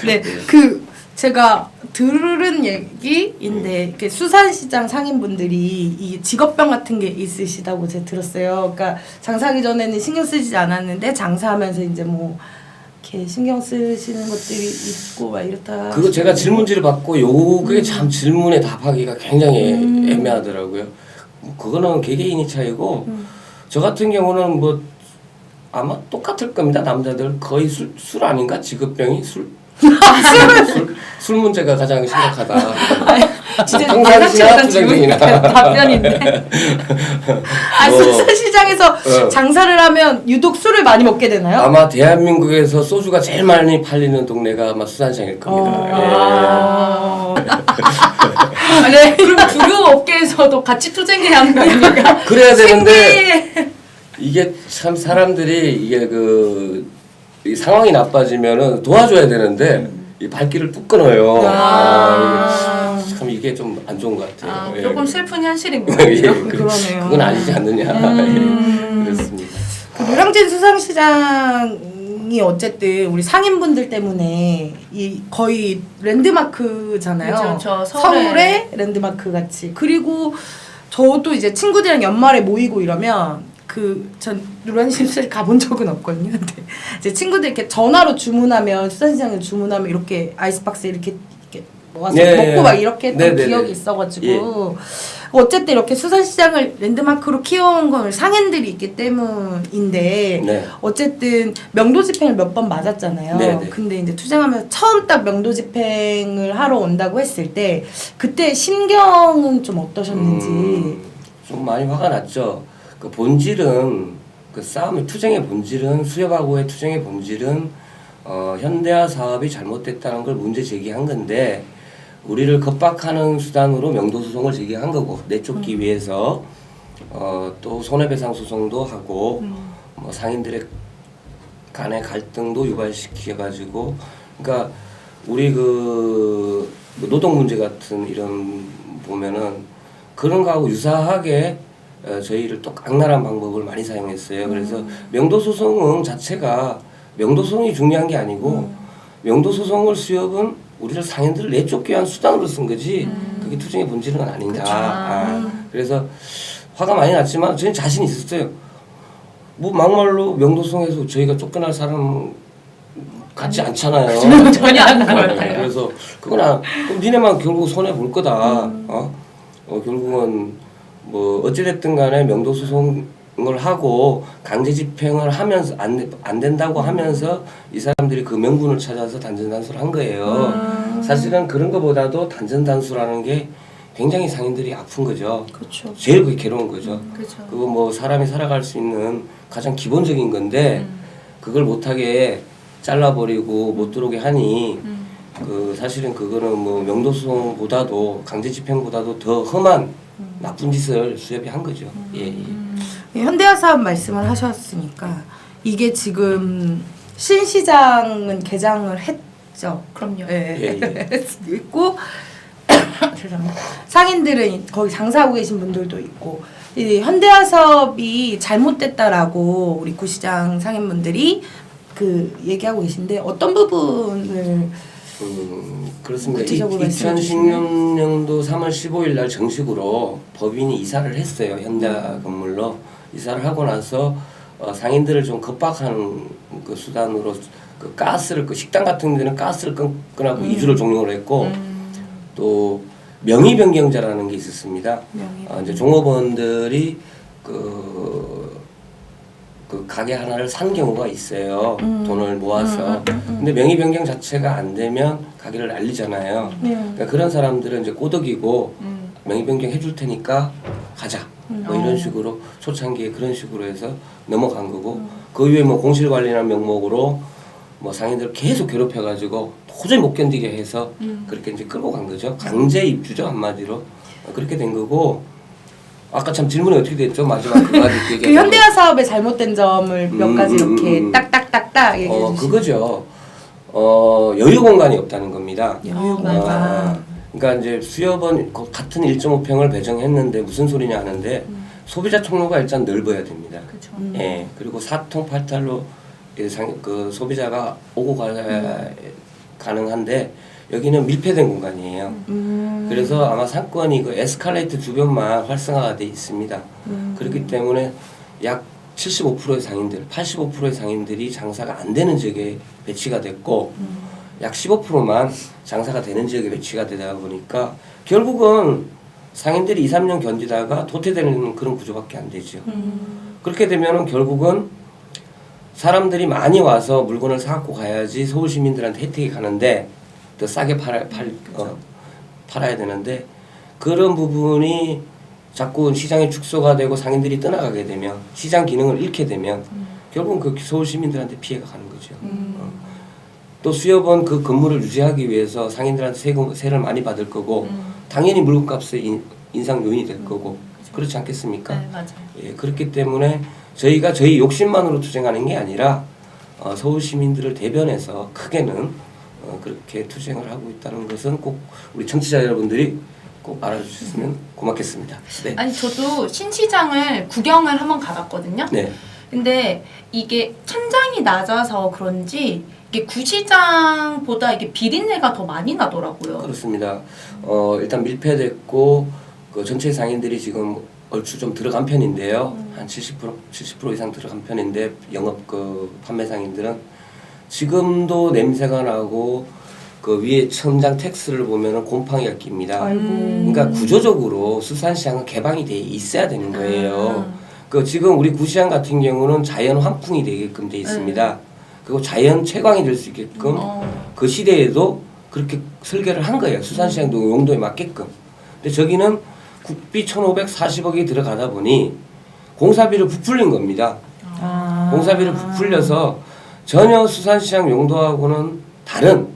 Speaker 2: 네, 그 제가 들은 얘기인데 이렇게 수산시장 상인분들이 이 직업병 같은 게 있으시다고 제가 들었어요. 그러니까 장사하기 전에는 신경 쓰지 않았는데 장사하면서 이제 뭐 이렇게 신경 쓰시는 것들이 있고 막 이렇다.
Speaker 4: 그거 제가 질문지를 받고 요게 참 질문에 답하기가 굉장히 애매하더라고요. 뭐 그거는 개개인이 차이고 저 같은 경우는 뭐 아마 똑같을 겁니다. 남자들 거의 술 아닌가? 직업병이 술 문제가 가장 심각하다.
Speaker 1: 진짜
Speaker 4: 평상시나 투쟁이나
Speaker 1: 답변인데.
Speaker 2: 수산시장에서 장사를 하면 유독 술을 많이 먹게 되나요?
Speaker 4: 아마 대한민국에서 소주가 제일 많이 팔리는 동네가 아마 수산시장일 겁니다.
Speaker 1: 네. 그럼 주류 업계에서도 같이 투쟁해야 하는 거 아닙니까?
Speaker 4: 그래야 되는데 이게 참 사람들이 이게 이 상황이 나빠지면은 도와줘야 되는데 이 발길을 뚝 끊어요. 참 이게 좀 안 좋은 것 같아요.
Speaker 1: 조금 슬픈 현실인 것
Speaker 4: 예,
Speaker 1: 같아요.
Speaker 2: 그러네요.
Speaker 4: 그건 아니지 않느냐. 예, 그렇습니다.
Speaker 2: 그 노량진 수산시장이 어쨌든 우리 상인분들 때문에 이 거의 랜드마크잖아요.
Speaker 1: 그렇죠.
Speaker 2: 서울의 랜드마크 같이. 그리고 저도 이제 친구들이랑 연말에 모이고 이러면 전 노량진 수산시장 가본 적은 없거든요. 근데 이제 친구들 이렇게 전화로 주문하면 수산시장에 주문하면 이렇게 아이스박스에 이렇게 모아서 먹고 막 이렇게 했던 기억이 있어가지고 어쨌든 이렇게 수산시장을 랜드마크로 키워온 건 상인들이 있기 때문인데 어쨌든 명도 집행을 몇 번 맞았잖아요. 근데 이제 투쟁하면서 처음 딱 명도 집행을 하러 온다고 했을 때 그때 심경은 좀 어떠셨는지.
Speaker 4: 좀 많이 화가 났죠. 그 본질은 그 싸움의 투쟁의 본질은 수협하고의 투쟁의 본질은 현대화 사업이 잘못됐다는 걸 문제 제기한 건데 우리를 겁박하는 수단으로 명도소송을 제기한 거고 내쫓기 위해서 또 손해배상 소송도 하고 뭐 상인들의 간의 갈등도 유발시켜가지고 그러니까 우리 그 노동 문제 같은 이런 보면은 그런 거하고 유사하게 저희를 또 악랄한 방법을 많이 사용했어요. 그래서 명도소송 자체가 명도소송이 중요한 게 아니고 명도소송을 수협은 우리를 상인들을 내쫓기 위한 수단으로 쓴 거지 그게 투쟁의 본질은 아니다. 그래서 화가 많이 났지만 저는 자신 있었어요. 뭐 막말로 명도소송에서 저희가 쫓겨날 사람 같지 않잖아요.
Speaker 1: 전혀 안 그렇다요.
Speaker 4: 그래서 그럼 니네만 결국 손해 볼 거다. 결국은 뭐 어찌됐든 간에 명도소송을 하고 강제 집행을 하면서 안 된다고 하면서 이 사람들이 그 명분을 찾아서 단전단수를 한 거예요. 사실은 그런 거보다도 단전단수라는 게 굉장히 상인들이 아픈 거죠.
Speaker 2: 그렇죠.
Speaker 4: 제일 그게 괴로운 거죠.
Speaker 1: 그렇죠.
Speaker 4: 그거 뭐 사람이 살아갈 수 있는 가장 기본적인 건데 그걸 못하게 잘라버리고 못 들어오게 하니 그 사실은 그거는 뭐 명도소송보다도 강제 집행보다도 더 험한 나쁜 짓을 수협이 한 거죠.
Speaker 2: 현대화 사업 말씀을 하셨으니까 이게 지금 신시장은 개장을 했죠.
Speaker 1: 그럼요.
Speaker 2: 있고 죄송합니다. 상인들은 거기 장사하고 계신 분들도 있고 이 현대화 사업이 잘못됐다라고 우리 구시장 상인분들이 그 얘기하고 계신데 어떤 부분을
Speaker 4: 그렇습니다.
Speaker 2: 구체적으로 말씀해 주시면.
Speaker 4: 2016년도 3월 15일 날 정식으로 법인이 이사를 했어요. 현대화 건물로 이사를 하고 나서 상인들을 좀 겁박하는 그 수단으로 그 가스를 그 식당 같은 데는 가스를 끊어고 2주를 종료를 했고 또 명의 변경자라는 게 있었습니다. 이제 종업원들이 그 가게 하나를 산 경우가 있어요. 돈을 모아서. 근데 명의 변경 자체가 안 되면 가게를 날리잖아요. 그러니까 그런 사람들은 이제 꼬덕이고 명의 변경 해줄 테니까 가자. 뭐 이런 식으로 초창기에 그런 식으로 해서 넘어간 거고 그 이후에 뭐 공실관리라는 명목으로 뭐 상인들 계속 괴롭혀가지고 도저히 못 견디게 해서 그렇게 이제 끌고 간 거죠. 강제 입주죠 한마디로. 그렇게 된 거고. 아까 참 질문이 어떻게 됐죠? 마지막 그까지
Speaker 2: 그 현대화 사업의 잘못된 점을 몇 가지 이렇게 딱딱딱딱 얘기해 주시면.
Speaker 4: 그거죠. 여유 공간이 없다는 겁니다.
Speaker 2: 여유 공간.
Speaker 4: 그러니까 이제 수협은 같은 1.5평을 배정했는데 무슨 소리냐 하는데 소비자 통로가 일단 넓어야 됩니다.
Speaker 1: 그렇죠.
Speaker 4: 예. 그리고 4통 8탈로 그 소비자가 오고 가능한데 여기는 밀폐된 공간이에요. 그래서 아마 상권이 그 에스컬레이터 주변만 활성화가 돼 있습니다. 그렇기 때문에 약 75%의 상인들, 85%의 상인들이 장사가 안 되는 지역에 배치가 됐고 약 15%만 장사가 되는 지역에 배치가 되다 보니까 결국은 상인들이 2, 3년 견디다가 도태되는 그런 구조밖에 안 되죠. 그렇게 되면은 결국은 사람들이 많이 와서 물건을 사갖고 가야지 서울 시민들한테 혜택이 가는데 더 싸게 팔아야 되는데 그런 부분이 자꾸 시장의 축소가 되고 상인들이 떠나가게 되면 시장 기능을 잃게 되면 결국은 그 서울 시민들한테 피해가 가는 거죠. 또 수협은 그 건물을 유지하기 위해서 상인들한테 세를 많이 받을 거고 당연히 물건값의 인상 요인이 될 거고 그렇지 않겠습니까?
Speaker 1: 네, 맞아요.
Speaker 4: 예, 그렇기 때문에 저희가 저희 욕심만으로 투쟁하는 게 아니라 서울 시민들을 대변해서 크게는 그렇게 투쟁을 하고 있다는 것은 꼭 우리 청취자 여러분들이 꼭 알아주셨으면 고맙겠습니다. 네.
Speaker 1: 아니 저도 신시장을 구경을 한번 가봤거든요.
Speaker 4: 네.
Speaker 1: 근데 이게 천장이 낮아서 그런지 이게 구시장보다 이게 비린내가 더 많이 나더라고요.
Speaker 4: 그렇습니다. 일단 밀폐됐고 그 전체 상인들이 지금 얼추 좀 들어간 편인데요. 한 70% 이상 들어간 편인데 영업 그 판매 상인들은 지금도 냄새가 나고 그 위에 천장 텍스를 보면은 곰팡이가 낍니다. 그러니까 구조적으로 수산시장은 개방이 돼 있어야 되는 거예요. 그 지금 우리 구시장 같은 경우는 자연 환풍이 되게끔 돼 있습니다. 그리고 자연 채광이 될 수 있게끔 그 시대에도 그렇게 설계를 한 거예요. 수산시장도 용도에 맞게끔. 근데 저기는 국비 1,540억이 들어가다 보니 공사비를 부풀린 겁니다. 공사비를 부풀려서 전혀 수산시장 용도하고는 다른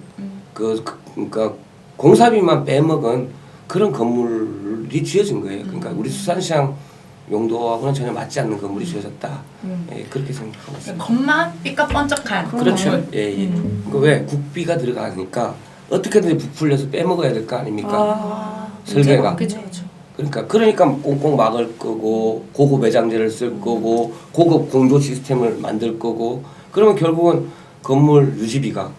Speaker 4: 그러니까 공사비만 빼먹은 그런 건물이 지어진 거예요. 그러니까 우리 수산시장 용도하고는 전혀 맞지 않는 건물이 지어졌다. 예, 그렇게 생각하고 있습니다.
Speaker 1: 겉만 삐까뻔쩍한
Speaker 4: 그렇죠.
Speaker 1: 건물.
Speaker 4: 예, 예. 그러니까 왜 국비가 들어가니까 어떻게든 부풀려서 빼먹어야 될 거 아닙니까? 설계가.
Speaker 1: 그렇죠.
Speaker 4: 그러니까 꽁꽁 막을 거고 고급 외장재를 쓸 거고 고급 공조 시스템을 만들 거고 그러면 결국은 건물 유지비가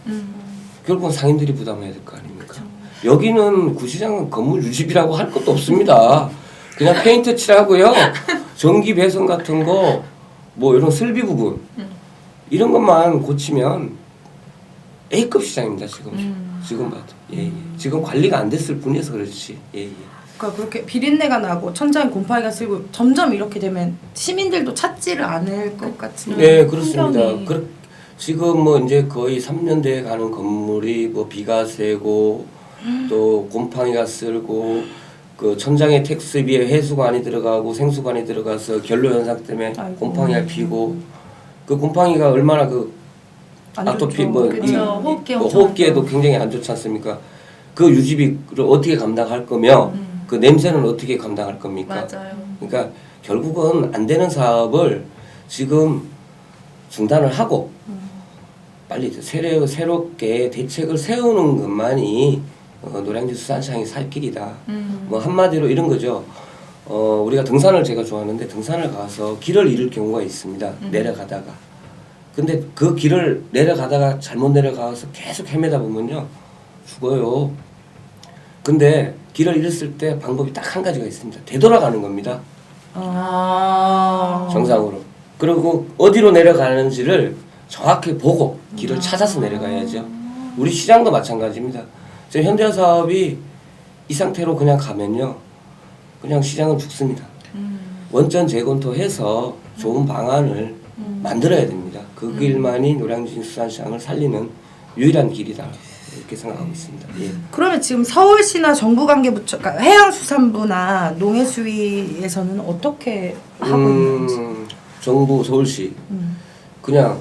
Speaker 4: 결국은 상인들이 부담해야 될 거 아닙니까? 여기는 구시장은 건물 유지비라고 할 것도 없습니다. 그냥 페인트 칠하고요. 전기 배선 같은 거 뭐 이런 설비 부분 이런 것만 고치면 A급 시장입니다. 지금 봐도. 예. 지금 관리가 안 됐을 뿐이어서 그렇지. 예.
Speaker 2: 그러니까 그렇게 비린내가 나고 천장에 곰팡이가 쓸고 점점 이렇게 되면 시민들도 찾지를 않을 것 같은.
Speaker 4: 네, 그렇습니다.
Speaker 2: 환경이.
Speaker 4: 지금 뭐 이제 거의 3년 돼 가는 건물이 뭐 비가 새고 또 곰팡이가 쓸고 그 천장에 텍스비에 해수관이 들어가고 생수관이 들어가서 결로 현상 때문에
Speaker 2: 아이고.
Speaker 4: 곰팡이가 피고 그 곰팡이가 얼마나 그
Speaker 2: 안
Speaker 4: 아토피
Speaker 2: 좋죠.
Speaker 4: 뭐
Speaker 1: 그쵸. 호흡기 엄청
Speaker 4: 호흡기에도 굉장히 안 좋지 않습니까? 그 유지비를 어떻게 감당할 거며 그 냄새는 어떻게 감당할 겁니까?
Speaker 1: 맞아요.
Speaker 4: 그러니까 결국은 안 되는 사업을 지금 중단을 하고 빨리 새롭게 대책을 세우는 것만이 노량진 수산시장이 살 길이다. 뭐 한마디로 이런 거죠. 우리가 등산을 제가 좋아하는데 등산을 가서 길을 잃을 경우가 있습니다. 내려가다가. 근데 그 길을 내려가다가 잘못 내려가서 계속 헤매다 보면요. 죽어요. 근데 길을 잃었을 때 방법이 딱 한 가지가 있습니다. 되돌아가는 겁니다. 정상으로. 그리고 어디로 내려가는지를 정확히 보고 길을 찾아서 내려가야죠. 우리 시장도 마찬가지입니다. 지금 현대화 사업이 이 상태로 그냥 가면요, 그냥 시장은 죽습니다. 원전 재검토해서 좋은 방안을 만들어야 됩니다. 그 길만이 노량진 수산시장을 살리는 유일한 길이다, 이렇게 생각하고 있습니다. 예.
Speaker 2: 그러면 지금 서울시나 정부관계부처, 그러니까 해양수산부나 농해수위에서는 어떻게 하고 있는지.
Speaker 4: 정부 서울시 그냥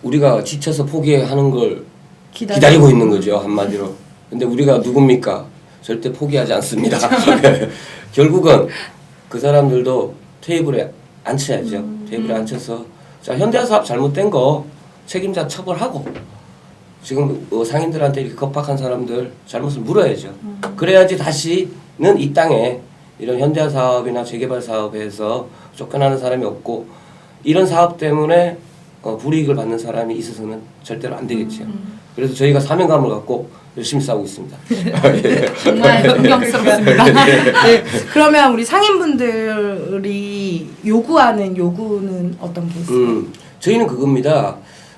Speaker 4: 우리가 지쳐서 포기하는 걸 기다리고 있는 거죠, 한마디로. 근데 우리가 누굽니까? 절대 포기하지 않습니다. 결국은 그 사람들도 테이블에 앉혀야죠. 테이블에 앉혀서 자, 현대사업 잘못된 거 책임자 처벌하고 지금 상인들한테 이렇게 겁박한 사람들 잘못을 물어야죠. 그래야지 다시는 이 땅에 이런 현대사업이나 재개발 사업에서 쫓겨나는 사람이 없고, 이런 사업 때문에 불이익을 받는 사람이 있어서는 절대로 안 되겠죠. 그래서 저희가 사명감을 갖고 열심히 싸우고 있습니다.
Speaker 1: 정말 존경스럽습니다.
Speaker 2: 네, 그러면 우리 상인분들이 요구하는 요구는 어떤 게 있어요?
Speaker 4: 저희는 그겁니다.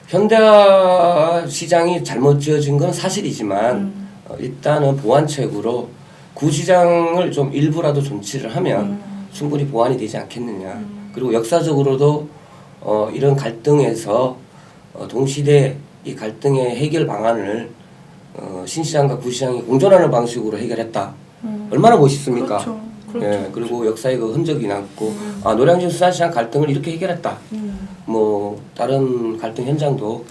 Speaker 4: 현대화 시장이 잘못 지어진 건 사실이지만 일단은 보완책으로 구시장을 좀 일부라도 존치를 하면 충분히 보완이 되지 않겠느냐. 그리고 역사적으로도 이런 갈등에서 동시대 이 갈등의 해결 방안을 신시장과 구시장이 공존하는 방식으로 해결했다. 얼마나 멋있습니까?
Speaker 2: 그렇죠. 그렇죠.
Speaker 4: 예, 그리고 역사의 그 흔적이 남고, 아, 노량진 수산시장 갈등을 이렇게 해결했다. 뭐 다른 갈등 현장도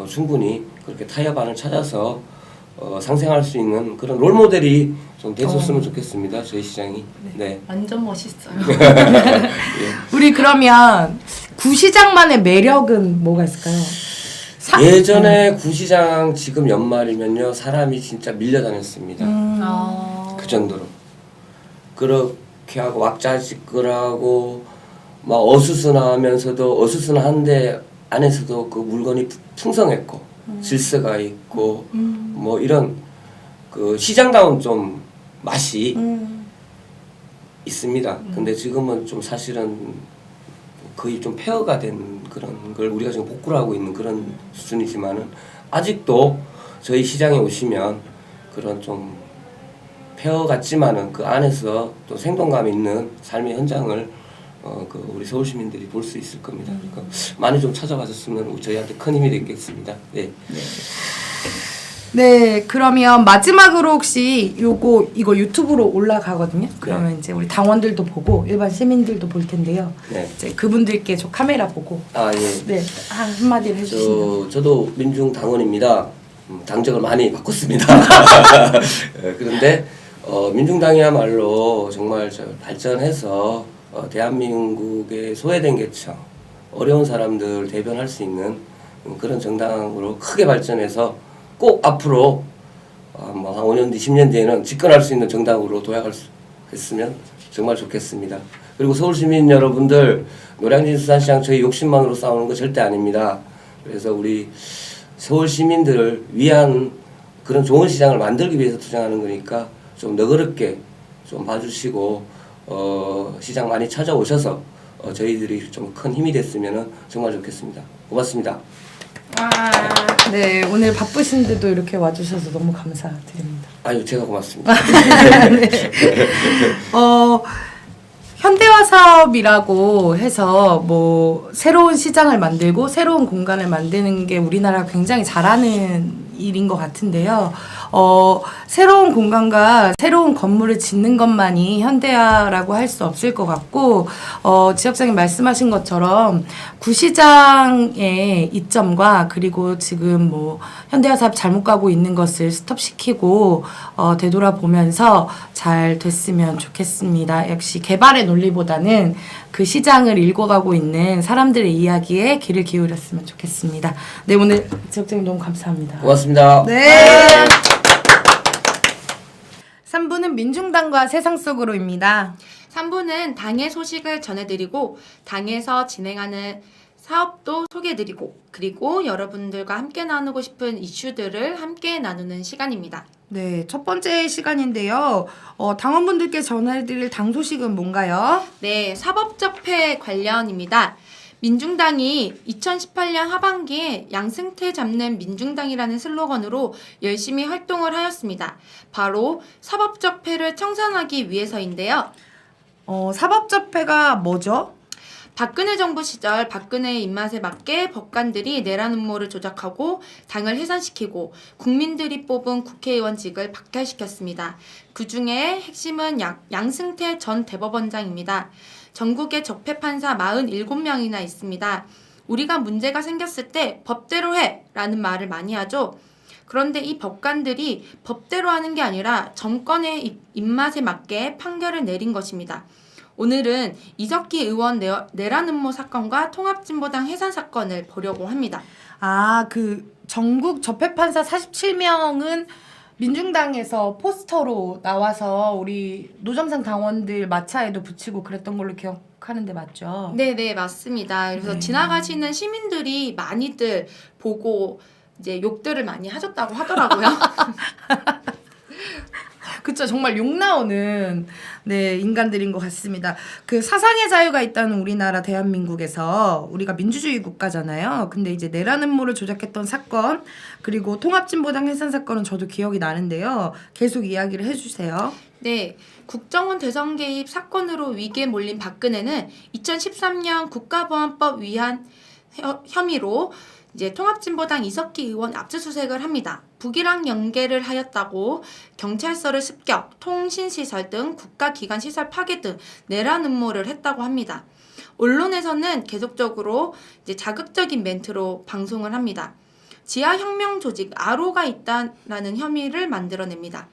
Speaker 4: 충분히 그렇게 타협안을 찾아서 상생할 수 있는 그런 롤 모델이 좀 됐었으면 좋겠습니다. 저희 시장이. 네.
Speaker 1: 완전 멋있어요.
Speaker 2: 우리 그러면 구시장만의 매력은 뭐가 있을까요?
Speaker 4: 예전에 구시장 지금 연말이면요, 사람이 진짜 밀려다녔습니다. 그 정도로. 그렇게 하고 왁자지껄하고 막 어수선하면서도 어수선한데 안에서도 그 물건이 풍성했고 질서가 있고 뭐 이런 그 시장다운 좀 맛이 있습니다. 근데 지금은 좀 사실은 거의 좀 폐허가 된 그런 걸 우리가 지금 복구를 하고 있는 그런 수준이지만은, 아직도 저희 시장에 오시면 그런 좀 폐허 같지만은 그 안에서 또 생동감 있는 삶의 현장을 그 우리 서울 시민들이 볼 수 있을 겁니다. 그러니까 많이 좀 찾아와 줬으면 저희한테 큰 힘이 되겠습니다. 네.
Speaker 2: 네, 그러면 마지막으로 혹시 이거 유튜브로 올라가거든요. 그러면 이제 우리 당원들도 보고 일반 시민들도 볼 텐데요.
Speaker 4: 네.
Speaker 2: 이제 그분들께 저 카메라 보고
Speaker 4: 아, 예.
Speaker 2: 네, 한마디를 해주시면.
Speaker 4: 저도 민중당원입니다. 당적을 많이 바꿨습니다. 그런데 민중당이야말로 정말 발전해서 대한민국의 소외된 계층, 어려운 사람들 대변할 수 있는 그런 정당으로 크게 발전해서 꼭 앞으로 뭐 한 5년 뒤, 10년 뒤에는 집권할 수 있는 정당으로 도약할 수 있으면 정말 좋겠습니다. 그리고 서울 시민 여러분들, 노량진 수산시장 저희 욕심만으로 싸우는 거 절대 아닙니다. 그래서 우리 서울 시민들을 위한 그런 좋은 시장을 만들기 위해서 투쟁하는 거니까 좀 너그럽게 좀 봐주시고 시장 많이 찾아오셔서 저희들이 좀 큰 힘이 됐으면 정말 좋겠습니다. 고맙습니다.
Speaker 2: 네, 오늘 바쁘신데도 이렇게 와주셔서 너무 감사드립니다.
Speaker 4: 아유, 제가 고맙습니다.
Speaker 2: 네. 현대화 사업이라고 해서 뭐 새로운 시장을 만들고 새로운 공간을 만드는 게 우리나라가 굉장히 잘하는 일인 것 같은데요. 새로운 공간과 새로운 건물을 짓는 것만이 현대화라고 할 수 없을 것 같고, 지역장님 말씀하신 것처럼 구시장의 이점과 그리고 지금 뭐 현대화 사업 잘못 가고 있는 것을 스톱시키고 되돌아보면서 잘 됐으면 좋겠습니다. 역시 개발의 논리보다는 그 시장을 읽어가고 있는 사람들의 이야기에 귀를 기울였으면 좋겠습니다. 네, 오늘 지역장님 너무 감사합니다.
Speaker 4: 고맙습니다.
Speaker 2: 네. 3부는 민중당과 세상 속으로입니다.
Speaker 1: 3부는 당의 소식을 전해드리고 당에서 진행하는 사업도 소개해드리고 그리고 여러분들과 함께 나누고 싶은 이슈들을 함께 나누는 시간입니다.
Speaker 2: 네, 첫 번째 시간인데요. 당원분들께 전해드릴 당 소식은 뭔가요?
Speaker 1: 네, 사법적폐 관련입니다. 민중당이 2018년 하반기에 양승태 잡는 민중당이라는 슬로건으로 열심히 활동을 하였습니다. 바로 사법적폐를 청산하기 위해서인데요.
Speaker 2: 사법적폐가 뭐죠?
Speaker 1: 박근혜 정부 시절 박근혜의 입맛에 맞게 법관들이 내란 음모를 조작하고 당을 해산시키고 국민들이 뽑은 국회의원직을 박탈시켰습니다. 그 중에 핵심은 양승태 전 대법원장입니다. 전국에 적폐 판사 47명이나 있습니다. 우리가 문제가 생겼을 때 법대로 해! 라는 말을 많이 하죠. 그런데 이 법관들이 법대로 하는 게 아니라 정권의 입맛에 맞게 판결을 내린 것입니다. 오늘은 이석기 의원 내란 음모 사건과 통합진보당 해산 사건을 보려고 합니다.
Speaker 2: 그 전국 적폐판사 47명은 민중당에서 포스터로 나와서 우리 노점상 당원들 마차에도 붙이고 그랬던 걸로 기억하는데 맞죠?
Speaker 1: 네네, 맞습니다. 그래서
Speaker 2: 네.
Speaker 1: 지나가시는 시민들이 많이들 보고 이제 욕들을 많이 하셨다고 하더라고요.
Speaker 2: 그쵸, 정말 욕 나오는 인간들인 것 같습니다. 그 사상의 자유가 있다는 우리나라 대한민국에서 우리가 민주주의 국가잖아요. 근데 이제 내란 음모를 조작했던 사건 그리고 통합진보당 해산 사건은 저도 기억이 나는데요. 계속 이야기를 해주세요.
Speaker 1: 네, 국정원 대선 개입 사건으로 위기에 몰린 박근혜는 2013년 국가보안법 위반 혐의로 이제 통합진보당 이석기 의원 압수수색을 합니다. 북이랑 연계를 하였다고 경찰서를 습격, 통신시설 등 국가기관 시설 파괴 등 내란 음모를 했다고 합니다. 언론에서는 계속적으로 이제 자극적인 멘트로 방송을 합니다. 지하혁명 조직 아로가 있다라는 혐의를 만들어냅니다.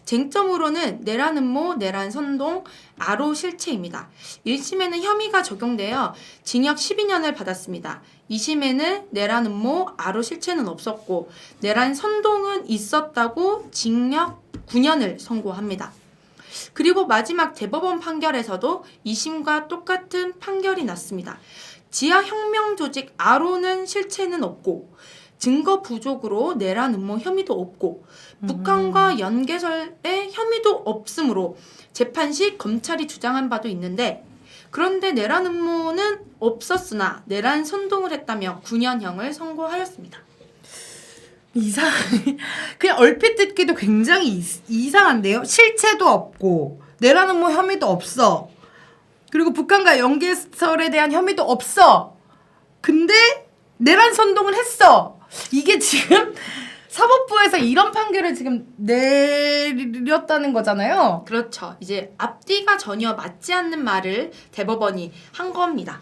Speaker 1: 쟁점으로는 내란 음모, 내란 선동, 아로 실체입니다. 1심에는 혐의가 적용되어 징역 12년을 받았습니다. 2심에는 내란 음모, 아로 실체는 없었고 내란 선동은 있었다고 징역 9년을 선고합니다. 그리고 마지막 대법원 판결에서도 2심과 똑같은 판결이 났습니다. 지하혁명 조직 아로는 실체는 없고 증거 부족으로 내란 음모 혐의도 없고 북한과 연계설의 혐의도 없으므로 재판 시 검찰이 주장한 바도 있는데 그런데 내란 음모는 없었으나 내란 선동을 했다며 9년형을 선고하였습니다.
Speaker 2: 그냥 얼핏 듣기도 굉장히 이상한데요. 실체도 없고 내란 음모 혐의도 없어. 그리고 북한과 연계설에 대한 혐의도 없어. 근데 내란 선동을 했어. 이게 지금 사법부에서 이런 판결을 지금 내렸다는 거잖아요.
Speaker 1: 그렇죠. 이제 앞뒤가 전혀 맞지 않는 말을 대법원이 한 겁니다.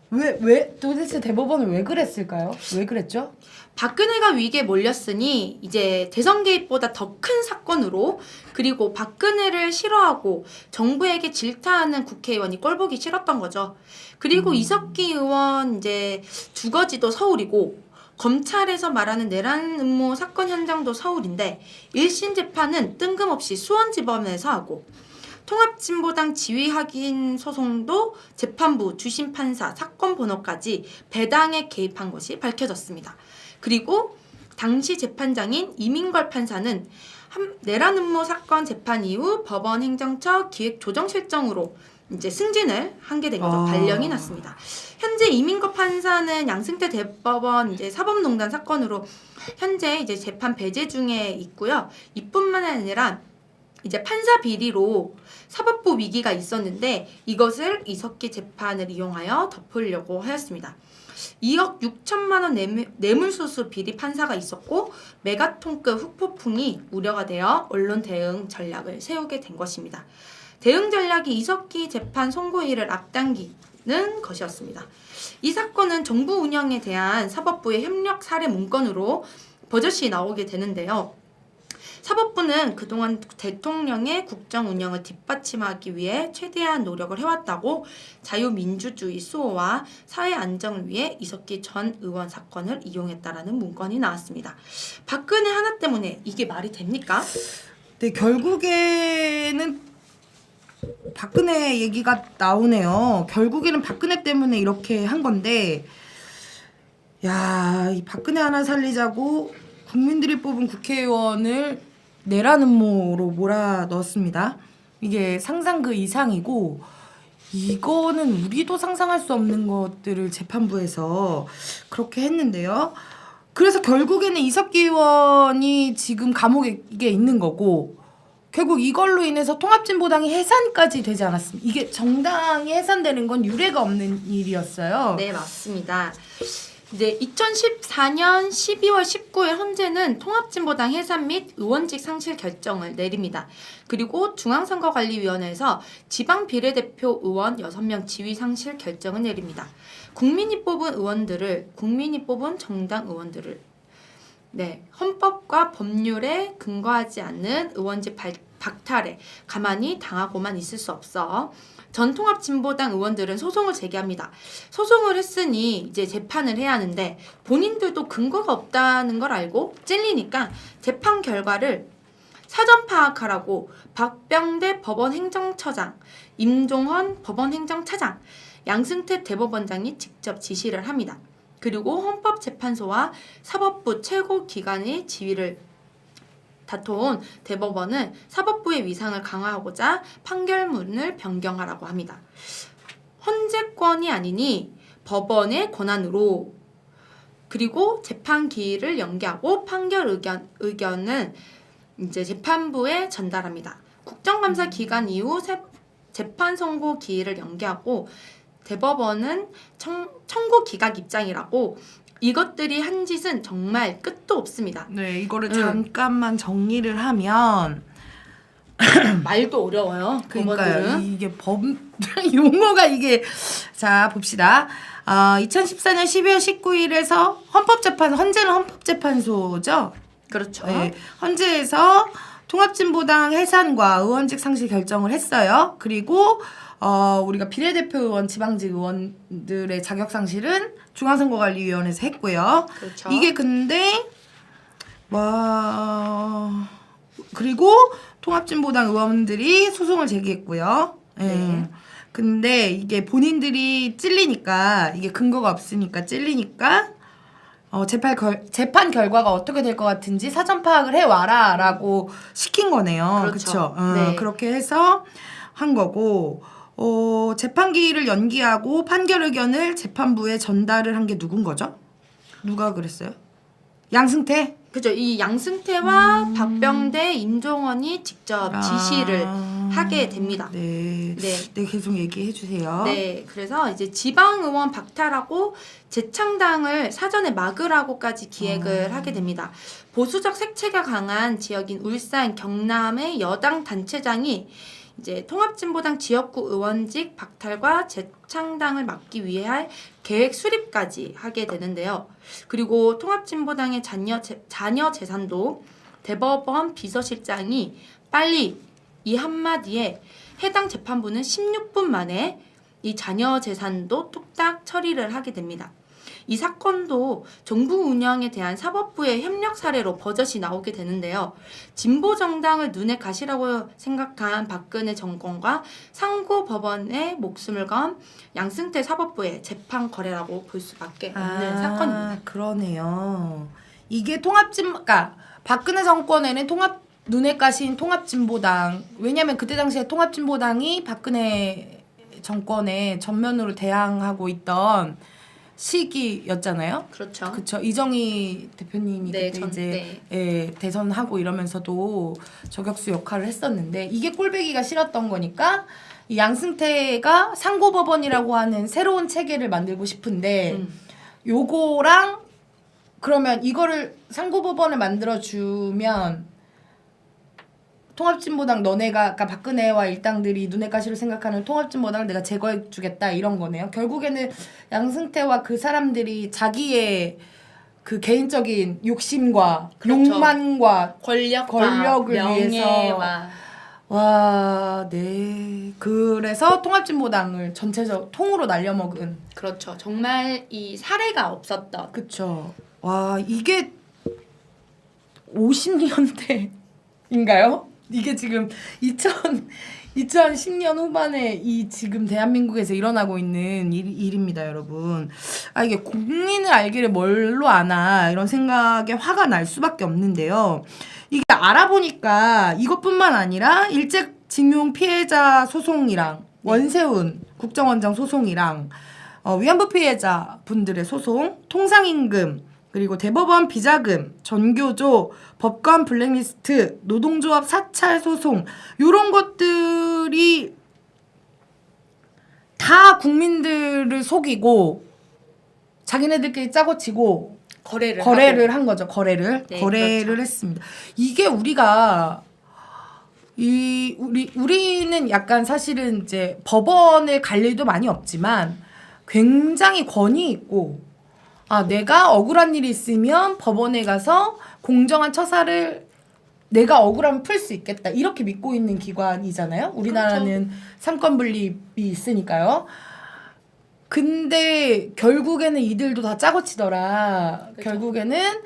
Speaker 2: 왜 도대체 대법원은 왜 그랬을까요? 왜 그랬죠?
Speaker 1: 박근혜가 위기에 몰렸으니 이제 대선 개입보다 더 큰 사건으로 그리고 박근혜를 싫어하고 정부에게 질타하는 국회의원이 꼴보기 싫었던 거죠. 그리고 이석기 의원 이제 주거지도 서울이고 검찰에서 말하는 내란 음모 사건 현장도 서울인데 1심 재판은 뜬금없이 수원지법에서 하고 통합진보당 지휘 확인 소송도 재판부, 주심 판사, 사건 번호까지 배당에 개입한 것이 밝혀졌습니다. 그리고 당시 재판장인 이민걸 판사는 내란 음모 사건 재판 이후 법원 행정처 기획조정실장으로 이제 승진을 한 게 된 거죠. 발령이 났습니다. 현재 이민걸 판사는 양승태 대법원 이제 사법농단 사건으로 현재 이제 재판 배제 중에 있고요. 이뿐만 아니라 이제 판사 비리로 사법부 위기가 있었는데 이것을 이석기 재판을 이용하여 덮으려고 하였습니다. 2억 6천만 원 뇌물수수 비리 판사가 있었고 메가톤급 후폭풍이 우려가 되어 언론 대응 전략을 세우게 된 것입니다. 대응 전략이 이석기 재판 선고일을 앞당기는 것이었습니다. 이 사건은 정부 운영에 대한 사법부의 협력 사례 문건으로 버젓이 나오게 되는데요. 사법부는 그동안 대통령의 국정 운영을 뒷받침하기 위해 최대한 노력을 해왔다고 자유민주주의 수호와 사회 안정을 위해 이석기 전 의원 사건을 이용했다라는 문건이 나왔습니다. 박근혜 하나 때문에 이게 말이 됩니까?
Speaker 2: 네, 결국에는 박근혜 얘기가 나오네요. 결국에는 박근혜 때문에 이렇게 한 건데, 야, 이 박근혜 하나 살리자고 국민들이 뽑은 국회의원을 내란 음모로 몰아넣었습니다. 이게 상상 그 이상이고, 이거는 우리도 상상할 수 없는 것들을 재판부에서 그렇게 했는데요. 그래서 결국에는 이석기 의원이 지금 감옥에 있는 거고 결국 이걸로 인해서 통합진보당이 해산까지 되지 않았습니다. 이게 정당이 해산되는 건 유례가 없는 일이었어요.
Speaker 1: 네, 맞습니다. 이제 2014년 12월 19일 헌재는 통합진보당 해산 및 의원직 상실 결정을 내립니다. 그리고 중앙선거관리위원회에서 지방 비례대표 의원 6명 지위 상실 결정을 내립니다. 국민이 뽑은 정당 의원들을 헌법과 법률에 근거하지 않는 의원직 박탈에 가만히 당하고만 있을 수 없어. 전 통합진보당 의원들은 소송을 제기합니다. 소송을 했으니 이제 재판을 해야 하는데 본인들도 근거가 없다는 걸 알고 찔리니까 재판 결과를 사전 파악하라고 박병대 법원행정처장, 임종헌 법원행정차장, 양승태 대법원장이 직접 지시를 합니다. 그리고 헌법재판소와 사법부 최고기관의 지위를 다퉈온 대법원은 사법부의 위상을 강화하고자 판결문을 변경하라고 합니다. 헌재권이 아니니 법원의 권한으로 그리고 재판 기일을 연기하고 판결 의견은 이제 재판부에 전달합니다. 국정감사 기간 이후 재판 선고 기일을 연기하고 대법원은 청구 기각 입장이라고 이것들이 한 짓은 정말 끝도 없습니다.
Speaker 2: 네, 이거를 잠깐만 정리를 하면
Speaker 1: 말도 어려워요.
Speaker 2: 그러니까요.
Speaker 1: 법원들은.
Speaker 2: 이게 법 용어가 이게 자 봅시다. 2014년 12월 19일에서 헌재는 헌법재판소죠.
Speaker 1: 그렇죠.
Speaker 2: 네, 헌재에서 통합진보당 해산과 의원직 상실 결정을 했어요. 그리고 우리가 비례대표 의원, 지방직 의원들의 자격 상실은 중앙선거관리위원회에서 했고요.
Speaker 1: 그렇죠.
Speaker 2: 이게 근데 그리고 통합진보당 의원들이 소송을 제기했고요.
Speaker 1: 네.
Speaker 2: 근데 이게 본인들이 찔리니까 이게 근거가 없으니까 찔리니까 재판 결과가 어떻게 될 것 같은지 사전 파악을 해와라라고 시킨 거네요.
Speaker 1: 그렇죠.
Speaker 2: 그렇죠?
Speaker 1: 네.
Speaker 2: 그렇게 해서 한 거고 재판 기일을 연기하고 판결 의견을 재판부에 전달을 한 게 누군 거죠? 누가 그랬어요? 양승태?
Speaker 1: 그죠. 이 양승태와 박병대, 임종헌이 직접 지시를 하게 됩니다.
Speaker 2: 네.
Speaker 1: 네.
Speaker 2: 계속 얘기해 주세요.
Speaker 1: 네, 그래서 이제 지방의원 박탈하고 재창당을 사전에 막으라고까지 기획을 하게 됩니다. 보수적 색채가 강한 지역인 울산, 경남의 여당 단체장이 이제 통합진보당 지역구 의원직 박탈과 재창당을 막기 위해 할 계획 수립까지 하게 되는데요. 그리고 통합진보당의 자녀 재산도 대법원 비서실장이 빨리 이 한마디에 해당 재판부는 16분 만에 이 자녀 재산도 뚝딱 처리를 하게 됩니다. 이 사건도 정부 운영에 대한 사법부의 협력 사례로 버젓이 나오게 되는데요. 진보 정당을 눈에 가시라고 생각한 박근혜 정권과 상고법원의 목숨을 건 양승태 사법부의 재판 거래라고 볼 수밖에 없는 사건입니다.
Speaker 2: 그러네요. 이게 그러니까 박근혜 정권에는 눈에 가신 통합진보당, 왜냐면 그때 당시에 통합진보당이 박근혜 정권에 전면으로 대항하고 있던 시기였잖아요.
Speaker 1: 그렇죠.
Speaker 2: 그쵸. 이정희 대표님이
Speaker 1: 네,
Speaker 2: 그때 이제 대선하고 이러면서도 저격수 역할을 했었는데 이게 꼴배기가 싫었던 거니까 이 양승태가 상고법원이라고 하는 새로운 체계를 만들고 싶은데 요거랑 그러면 이거를 상고법원을 만들어주면 통합진보당 너네가 그러니까 박근혜와 일당들이 눈에 가시로 생각하는 통합진보당을 내가 제거해주겠다 이런 거네요. 결국에는 양승태와 그 사람들이 자기의 그 개인적인 욕심과
Speaker 1: 그렇죠.
Speaker 2: 욕망과
Speaker 1: 권력을
Speaker 2: 위해서 그래서 통합진보당을 전체적 통으로 날려먹은.
Speaker 1: 그렇죠. 정말 이 사례가 없었던.
Speaker 2: 그쵸. 와 이게 50년대인가요? 이게 지금 2010년 후반에 이 지금 대한민국에서 일어나고 있는 일입니다, 여러분. 이게 국민을 알기를 뭘로 아나 이런 생각에 화가 날 수밖에 없는데요. 이게 알아보니까 이것뿐만 아니라 일제징용 피해자 소송이랑 원세훈 국정원장 소송이랑 위안부 피해자 분들의 소송, 통상임금, 그리고 대법원 비자금, 전교조, 법관 블랙리스트, 노동조합 사찰 소송 이런 것들이 다 국민들을 속이고 자기네들끼리 짜고 치고 거래를
Speaker 1: 하고.
Speaker 2: 한 거죠. 거래를
Speaker 1: 네,
Speaker 2: 거래를
Speaker 1: 그렇죠.
Speaker 2: 했습니다. 이게 우리가 우리는 약간 사실은 이제 법원을 갈 일도 많이 없지만 굉장히 권위 있고 내가 억울한 일이 있으면 법원에 가서 공정한 처사를 내가 억울하면 풀 수 있겠다 이렇게 믿고 있는 기관이잖아요. 우리나라는
Speaker 1: 그렇죠.
Speaker 2: 삼권 분립이 있으니까요. 근데 결국에는 이들도 다 짜고 치더라.
Speaker 1: 그렇죠.
Speaker 2: 결국에는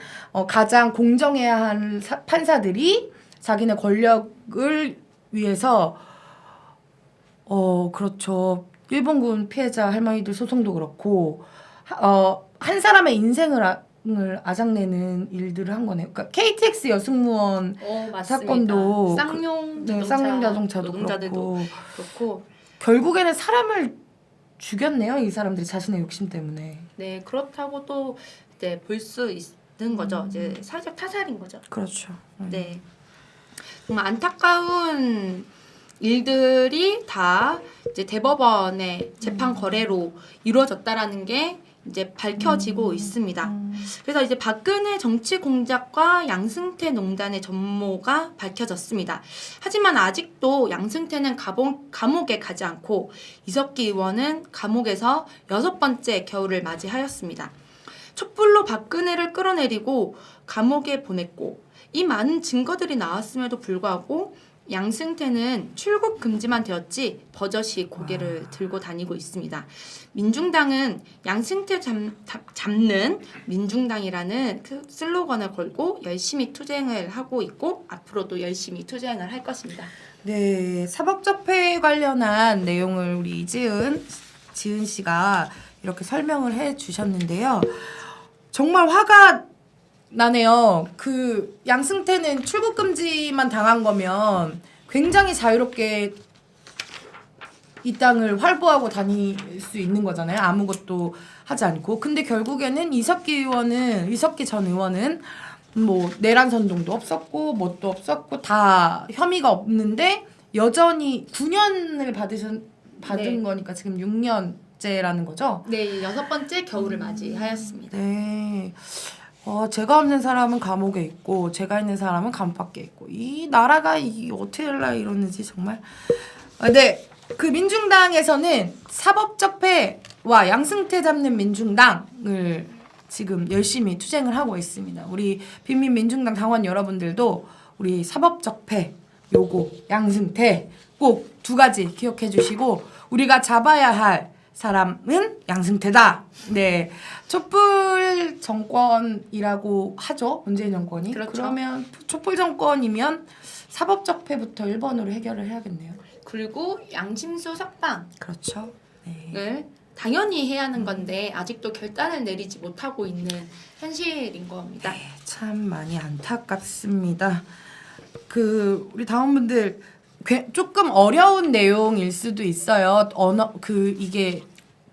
Speaker 2: 가장 공정해야 할 판사들이 자기네 권력을 위해서 그렇죠. 일본군 피해자 할머니들 소송도 그렇고 한 사람의 인생을 아작내는 일들을 한 거네요. 그러니까 KTX 여승무원
Speaker 1: 맞습니다.
Speaker 2: 사건도
Speaker 1: 쌍용 자동차,
Speaker 2: 쌍용 자동차도
Speaker 1: 노동자들도
Speaker 2: 그렇고 결국에는 사람을 죽였네요. 이 사람들이 자신의 욕심 때문에.
Speaker 1: 네, 그렇다고 또 이제 볼 수 있는 거죠. 이제 사회적 타살인 거죠.
Speaker 2: 그렇죠.
Speaker 1: 네. 정말 안타까운 일들이 다 이제 대법원의 재판 거래로 이루어졌다라는 게 이제 밝혀지고 있습니다. 그래서 이제 박근혜 정치 공작과 양승태 농단의 전모가 밝혀졌습니다. 하지만 아직도 양승태는 감옥에 가지 않고 이석기 의원은 감옥에서 6번째 겨울을 맞이하였습니다. 촛불로 박근혜를 끌어내리고 감옥에 보냈고 이 많은 증거들이 나왔음에도 불구하고 양승태는 출국 금지만 되었지 버젓이 고개를 들고 다니고 있습니다. 민중당은 양승태 잡는 민중당이라는 그 슬로건을 걸고 열심히 투쟁을 하고 있고 앞으로도 열심히 투쟁을 할 것입니다.
Speaker 2: 네, 사법적폐 관련한 내용을 우리 지은 씨가 이렇게 설명을 해 주셨는데요. 정말 화가 나네요. 그 양승태는 출국 금지만 당한 거면 굉장히 자유롭게 이 땅을 활보하고 다닐 수 있는 거잖아요. 아무것도 하지 않고. 근데 결국에는 이석기 전 의원은 뭐 내란 선동도 없었고 뭣도 없었고 다 혐의가 없는데 여전히 9년을 받은
Speaker 1: 네.
Speaker 2: 거니까 지금 6년째라는 거죠.
Speaker 1: 네, 6번째 겨울을 맞이하였습니다.
Speaker 2: 네. 죄가 없는 사람은 감옥에 있고 죄가 있는 사람은 감옥 밖에 있고 이 나라가 어떻게 될라 이러는지 정말. 네. 그 민중당에서는 사법적폐와 양승태 잡는 민중당을 지금 열심히 투쟁을 하고 있습니다. 우리 빈민민중당 당원 여러분들도 우리 사법적폐 요거 양승태 꼭 2가지 기억해 주시고 우리가 잡아야 할 사람은 양승태다. 네, 촛불 정권이라고 하죠. 문재인 정권이.
Speaker 1: 그렇죠.
Speaker 2: 그러면 촛불 정권이면 사법적폐부터 1번으로 해결을 해야겠네요.
Speaker 1: 그리고 양심수 석방을
Speaker 2: 그렇죠. 네.
Speaker 1: 당연히 해야 하는 건데 아직도 결단을 내리지 못하고 있는 현실인 겁니다.
Speaker 2: 네, 참 많이 안타깝습니다. 그 우리 당원분들 조금 어려운 내용일 수도 있어요. 이게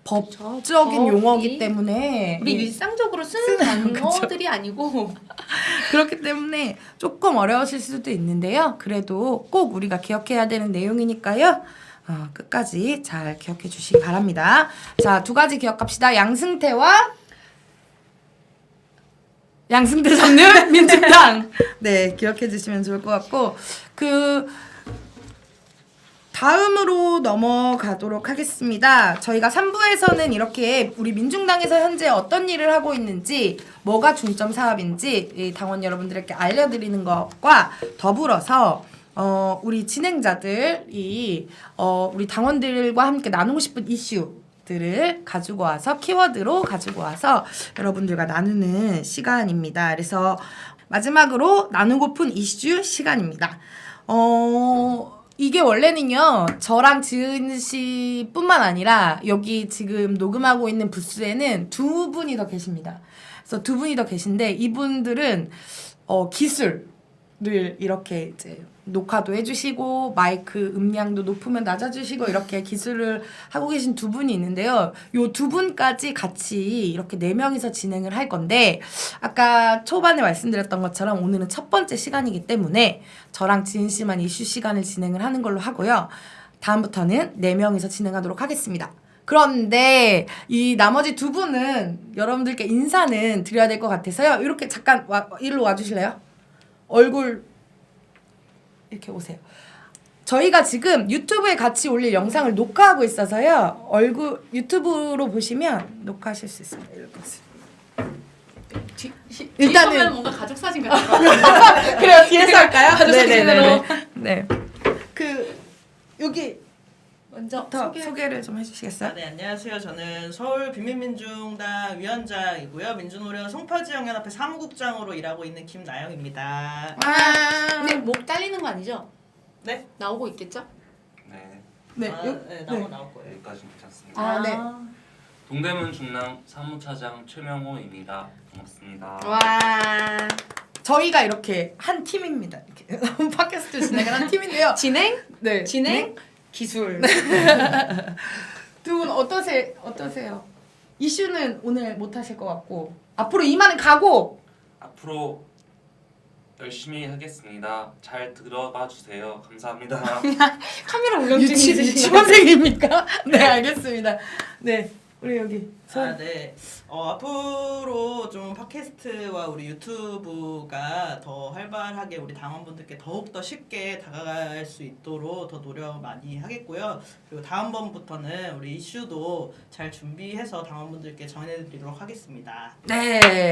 Speaker 2: 법적인
Speaker 1: 법이
Speaker 2: 용어기 때문에
Speaker 1: 우리 일상적으로 쓰는 단어들이 아니고
Speaker 2: 그렇기 때문에 조금 어려우실 수도 있는데요. 그래도 꼭 우리가 기억해야 되는 내용이니까요. 끝까지 잘 기억해 주시기 바랍니다. 자, 2가지 기억합시다. 양승태 잡는 민중당. 네, 기억해 주시면 좋을 것 같고 다음으로 넘어가도록 하겠습니다. 저희가 3부에서는 이렇게 우리 민중당에서 현재 어떤 일을 하고 있는지 뭐가 중점 사업인지 이 당원 여러분들에게 알려드리는 것과 더불어서 우리 진행자들이 우리 당원들과 함께 나누고 싶은 이슈들을 가지고 와서 키워드로 가지고 와서 여러분들과 나누는 시간입니다. 그래서 마지막으로 나누고픈 이슈 시간입니다. 이게 원래는요 저랑 지은 씨뿐만 아니라 여기 지금 녹음하고 있는 부스에는 2분이 더 계십니다. 그래서 2분이 더 계신데 이분들은 기술 늘 이렇게 이제 녹화도 해주시고 마이크 음량도 높으면 낮아주시고 이렇게 기술을 하고 계신 두 분이 있는데요. 요 두 분까지 같이 이렇게 4명이서 진행을 할 건데 아까 초반에 말씀드렸던 것처럼 오늘은 첫 번째 시간이기 때문에 저랑 지은 씨만 이슈 시간을 진행을 하는 걸로 하고요. 다음부터는 4명이서 진행하도록 하겠습니다. 그런데 이 나머지 두 분은 여러분들께 인사는 드려야 될 것 같아서요. 이렇게 잠깐 일로 와주실래요? 얼굴 이렇게 오세요. 저희가 지금 유튜브에 같이 올릴 영상을 녹화하고 있어서요. 얼굴 유튜브로 보시면 녹화하실 수 있습니다. 이렇게
Speaker 1: 일단은 뭔가 가족 사진 같은 거.
Speaker 2: 그래요. 뒤에서 할까요?
Speaker 1: 가족 사진으로.
Speaker 2: 네. 그 여기
Speaker 1: 먼저
Speaker 2: 소개를 좀 해주시겠어요?
Speaker 5: 네, 안녕하세요. 저는 서울 비밀민중당 위원장이고요. 민주노련 송파지역연합회 사무국장으로 일하고 있는 김나영입니다.
Speaker 1: 근데 목 잘리는 거 아니죠?
Speaker 5: 네?
Speaker 1: 나오고 있겠죠?
Speaker 3: 네,
Speaker 2: 네.
Speaker 5: 네, 나올 거예요.
Speaker 3: 여기까지 괜찮습니다.
Speaker 2: 아, 네.
Speaker 3: 동대문 중랑 사무차장 최명호입니다. 반갑습니다.
Speaker 1: 와.
Speaker 2: 저희가 이렇게 한 팀입니다. 이렇게 팟캐스트 진행을 한 팀인데요.
Speaker 1: 진행?
Speaker 2: 네.
Speaker 1: 진행? 기술.
Speaker 2: 두 분 어떠세요? 이슈는 오늘 못 하실 것 같고 앞으로 이만은 가고
Speaker 3: 앞으로 열심히 하겠습니다. 잘 들어봐 주세요. 감사합니다.
Speaker 1: 카메라 울렁증이지.
Speaker 2: 유치원생입니까? 네, 알겠습니다. 네, 우리 여기
Speaker 5: 네. 앞으로 좀 팟캐스트와 우리 유튜브가 더 활발하게 우리 당원분들께 더욱더 쉽게 다가갈 수 있도록 더 노력 많이 하겠고요. 그리고 다음번부터는 우리 이슈도 잘 준비해서 당원분들께 전해드리도록 하겠습니다.
Speaker 2: 네,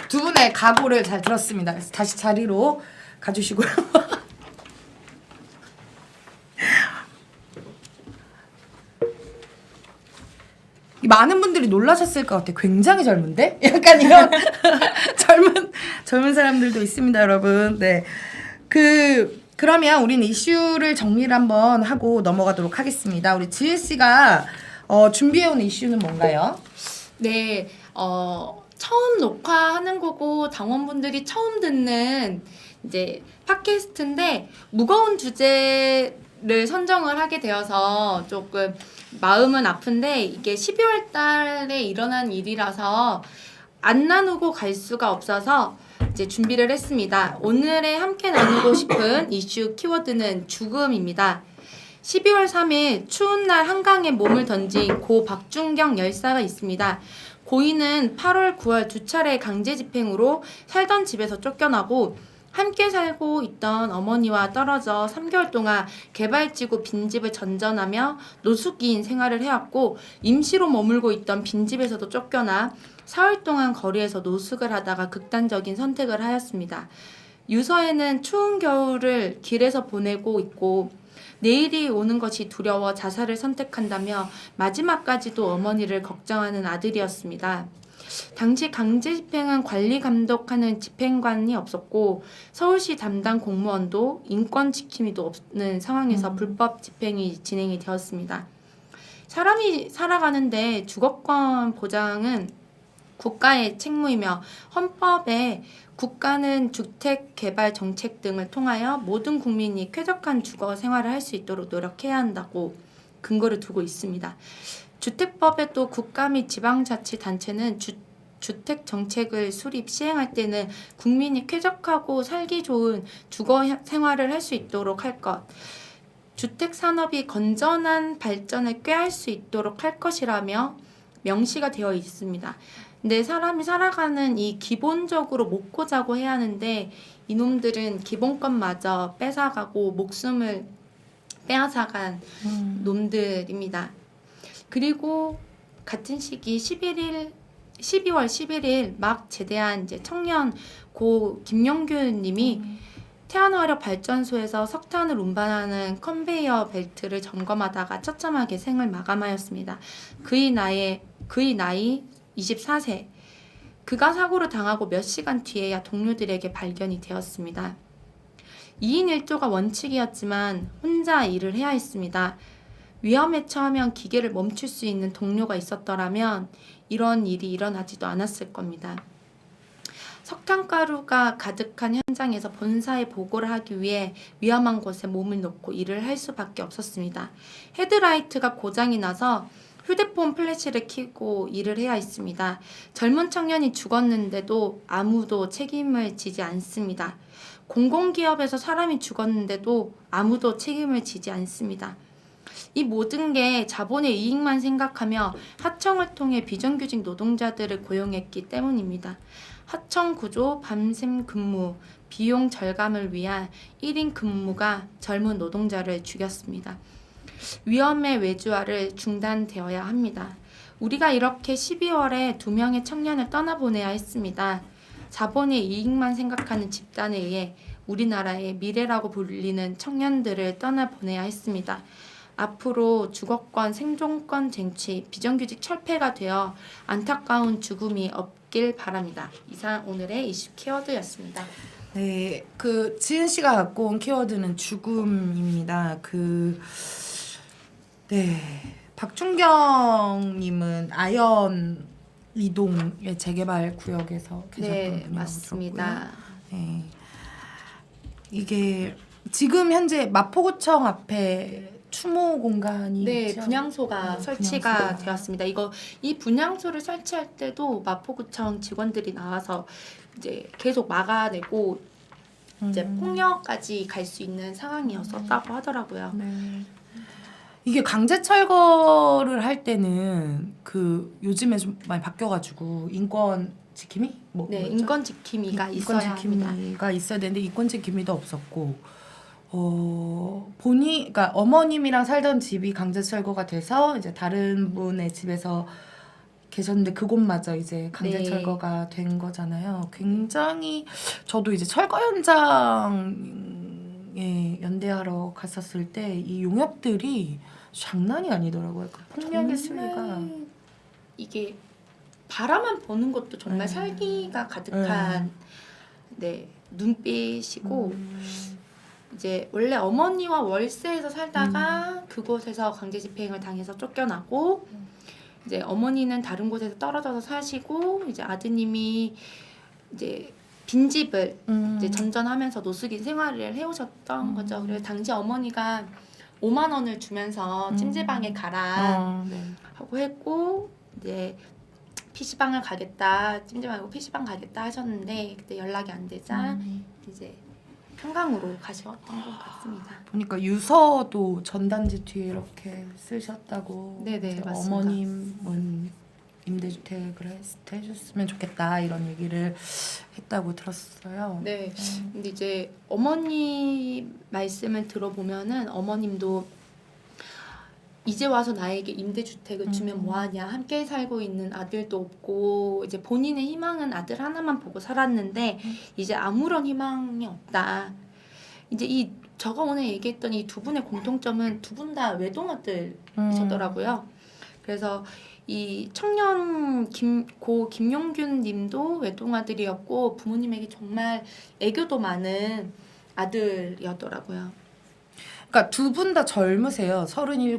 Speaker 2: 두 분의 각오를 잘 들었습니다. 그래서 다시 자리로 가주시고요. 많은 분들이 놀라셨을 것 같아요. 굉장히 젊은데? 약간 이런 젊은 사람들도 있습니다, 여러분. 네. 그러면 우리는 이슈를 정리를 한번 하고 넘어가도록 하겠습니다. 우리 지혜 씨가 준비해온 이슈는 뭔가요?
Speaker 1: 네, 처음 녹화하는 거고 당원분들이 처음 듣는 이제 팟캐스트인데 무거운 주제를 선정을 하게 되어서 조금 마음은 아픈데 이게 12월 달에 일어난 일이라서 안 나누고 갈 수가 없어서 이제 준비를 했습니다. 오늘의 함께 나누고 싶은 이슈 키워드는 죽음입니다. 12월 3일 추운 날 한강에 몸을 던진 고 박준경 열사가 있습니다. 고인은 8월, 9월 두 차례 강제 집행으로 살던 집에서 쫓겨나고 함께 살고 있던 어머니와 떨어져 3개월 동안 개발지구 빈집을 전전하며 노숙인 생활을 해왔고 임시로 머물고 있던 빈집에서도 쫓겨나 사흘 동안 거리에서 노숙을 하다가 극단적인 선택을 하였습니다. 유서에는 추운 겨울을 길에서 보내고 있고 내일이 오는 것이 두려워 자살을 선택한다며 마지막까지도 어머니를 걱정하는 아들이었습니다. 당시 강제 집행은 관리 감독하는 집행관이 없었고 서울시 담당 공무원도 인권 지킴이도 없는 상황에서 불법 집행이 진행이 되었습니다. 사람이 살아가는데 주거권 보장은 국가의 책무이며 헌법에 국가는 주택 개발 정책 등을 통하여 모든 국민이 쾌적한 주거 생활을 할 수 있도록 노력해야 한다고 근거를 두고 있습니다. 주택법에 또 국가 및 지방자치단체는 주택 정책을 수립 시행할 때는 국민이 쾌적하고 살기 좋은 주거 생활을 할 수 있도록 할 것, 주택 산업이 건전한 발전을 꾀할 수 있도록 할 것이라며 명시가 되어 있습니다. 근데 사람이 살아가는 이 기본적으로 먹고 자고 해야 하는데 이놈들은 기본권마저 뺏어가고 목숨을 빼앗아간 놈들입니다. 그리고 같은 시기 12월 11일 막 제대한 이제 청년 고 김영균 님이 태안화력 발전소에서 석탄을 운반하는 컨베이어 벨트를 점검하다가 처참하게 생을 마감하였습니다. 그의 나이 24세. 그가 사고를 당하고 몇 시간 뒤에야 동료들에게 발견이 되었습니다. 2인 1조가 원칙이었지만 혼자 일을 해야 했습니다. 위험에 처하면 기계를 멈출 수 있는 동료가 있었더라면 이런 일이 일어나지도 않았을 겁니다. 석탄가루가 가득한 현장에서 본사에 보고를 하기 위해 위험한 곳에 몸을 놓고 일을 할 수밖에 없었습니다. 헤드라이트가 고장이 나서 휴대폰 플래시를 켜고 일을 해야 했습니다. 젊은 청년이 죽었는데도 아무도 책임을 지지 않습니다. 공공기업에서 사람이 죽었는데도 아무도 책임을 지지 않습니다. 이 모든 게 자본의 이익만 생각하며 하청을 통해 비정규직 노동자들을 고용했기 때문입니다. 하청 구조, 밤샘 근무, 비용 절감을 위한 1인 근무가 젊은 노동자를 죽였습니다. 위험의 외주화를 중단되어야 합니다. 우리가 이렇게 12월에 2명의 청년을 떠나보내야 했습니다. 자본의 이익만 생각하는 집단에 의해 우리나라의 미래라고 불리는 청년들을 떠나보내야 했습니다. 앞으로 주거권, 생존권 쟁취, 비정규직 철폐가 되어 안타까운 죽음이 없길 바랍니다. 이상 오늘의 이슈 키워드였습니다.
Speaker 2: 네, 그 지은 씨가 갖고 온 키워드는 죽음입니다. 박준경님은 아연 이동의 재개발 구역에서 계셨던
Speaker 1: 네,
Speaker 2: 분이라고
Speaker 1: 맞습니다.
Speaker 2: 들었고요. 네, 이게 지금 현재 마포구청 앞에 추모 공간이
Speaker 1: 네,
Speaker 2: 있죠?
Speaker 1: 분향소가
Speaker 2: 네,
Speaker 1: 설치가
Speaker 2: 분향소가.
Speaker 1: 되었습니다. 이 분향소를 설치할 때도 마포구청 직원들이 나와서 이제 계속 막아내고 이제 폭력까지 갈 수 있는 상황이었었다고 하더라고요.
Speaker 2: 네. 이게 강제 철거를 할 때는 그 요즘에 좀 많이 바뀌어가지고 인권 지킴이
Speaker 1: 네,
Speaker 2: 뭐였죠?
Speaker 1: 인권 지킴이가
Speaker 2: 인권
Speaker 1: 있어야 합니다.
Speaker 2: 지킴이가 있어야 되는데 인권 지킴이도 없었고 그러니까 어머님이랑 살던 집이 강제 철거가 돼서 이제 다른 분의 집에서 계셨는데 그곳마저 이제 강제
Speaker 1: 네.
Speaker 2: 철거가 된 거잖아요. 굉장히 저도 이제 철거 현장에 연대하러 갔었을 때 이 용역들이 장난이 아니더라고요. 그 폭력의 수위가.
Speaker 1: 이게 바라만 보는 것도 정말
Speaker 2: 네.
Speaker 1: 살기가 가득한 네, 눈빛이고 이제 원래 어머니와 월세에서 살다가 그곳에서 강제 집행을 당해서 쫓겨나고 이제 어머니는 다른 곳에서 떨어져서 사시고 이제 아드님이 이제 빈집을 이제 전전하면서 노숙인 생활을 해오셨던 거죠. 그래서 당시 어머니가 5만 원을 주면서 찜질방에 가라
Speaker 2: 네.
Speaker 1: 하고 했고 이제 PC방을 가겠다 찜질방 말고 PC방 가겠다 하셨는데 그때 연락이 안 되자 이제 한강으로 가셨던 것 같습니다.
Speaker 2: 보니까 유서도 전단지 뒤에 이렇게 쓰셨다고.
Speaker 1: 네네,
Speaker 2: 그래서
Speaker 1: 맞습니다.
Speaker 2: 어머님은 임대주택을 해줬으면 좋겠다 이런 얘기를 했다고 들었어요.
Speaker 1: 네. 근데 이제 어머니 말씀을 들어보면은 어머님도 이제 와서 나에게 임대주택을 주면 뭐하냐, 함께 살고 있는 아들도 없고 이제 본인의 희망은 아들 하나만 보고 살았는데 이제 아무런 희망이 없다. 이제 저가 오늘 얘기했던 이 두 분의 공통점은 두 분 다 외동아들이셨더라고요. 그래서 이 청년 고 김용균 님도 외동아들이었고 부모님에게 정말 애교도 많은 아들이었더라고요.
Speaker 2: 그러니까 두 분 다 젊으세요. 37,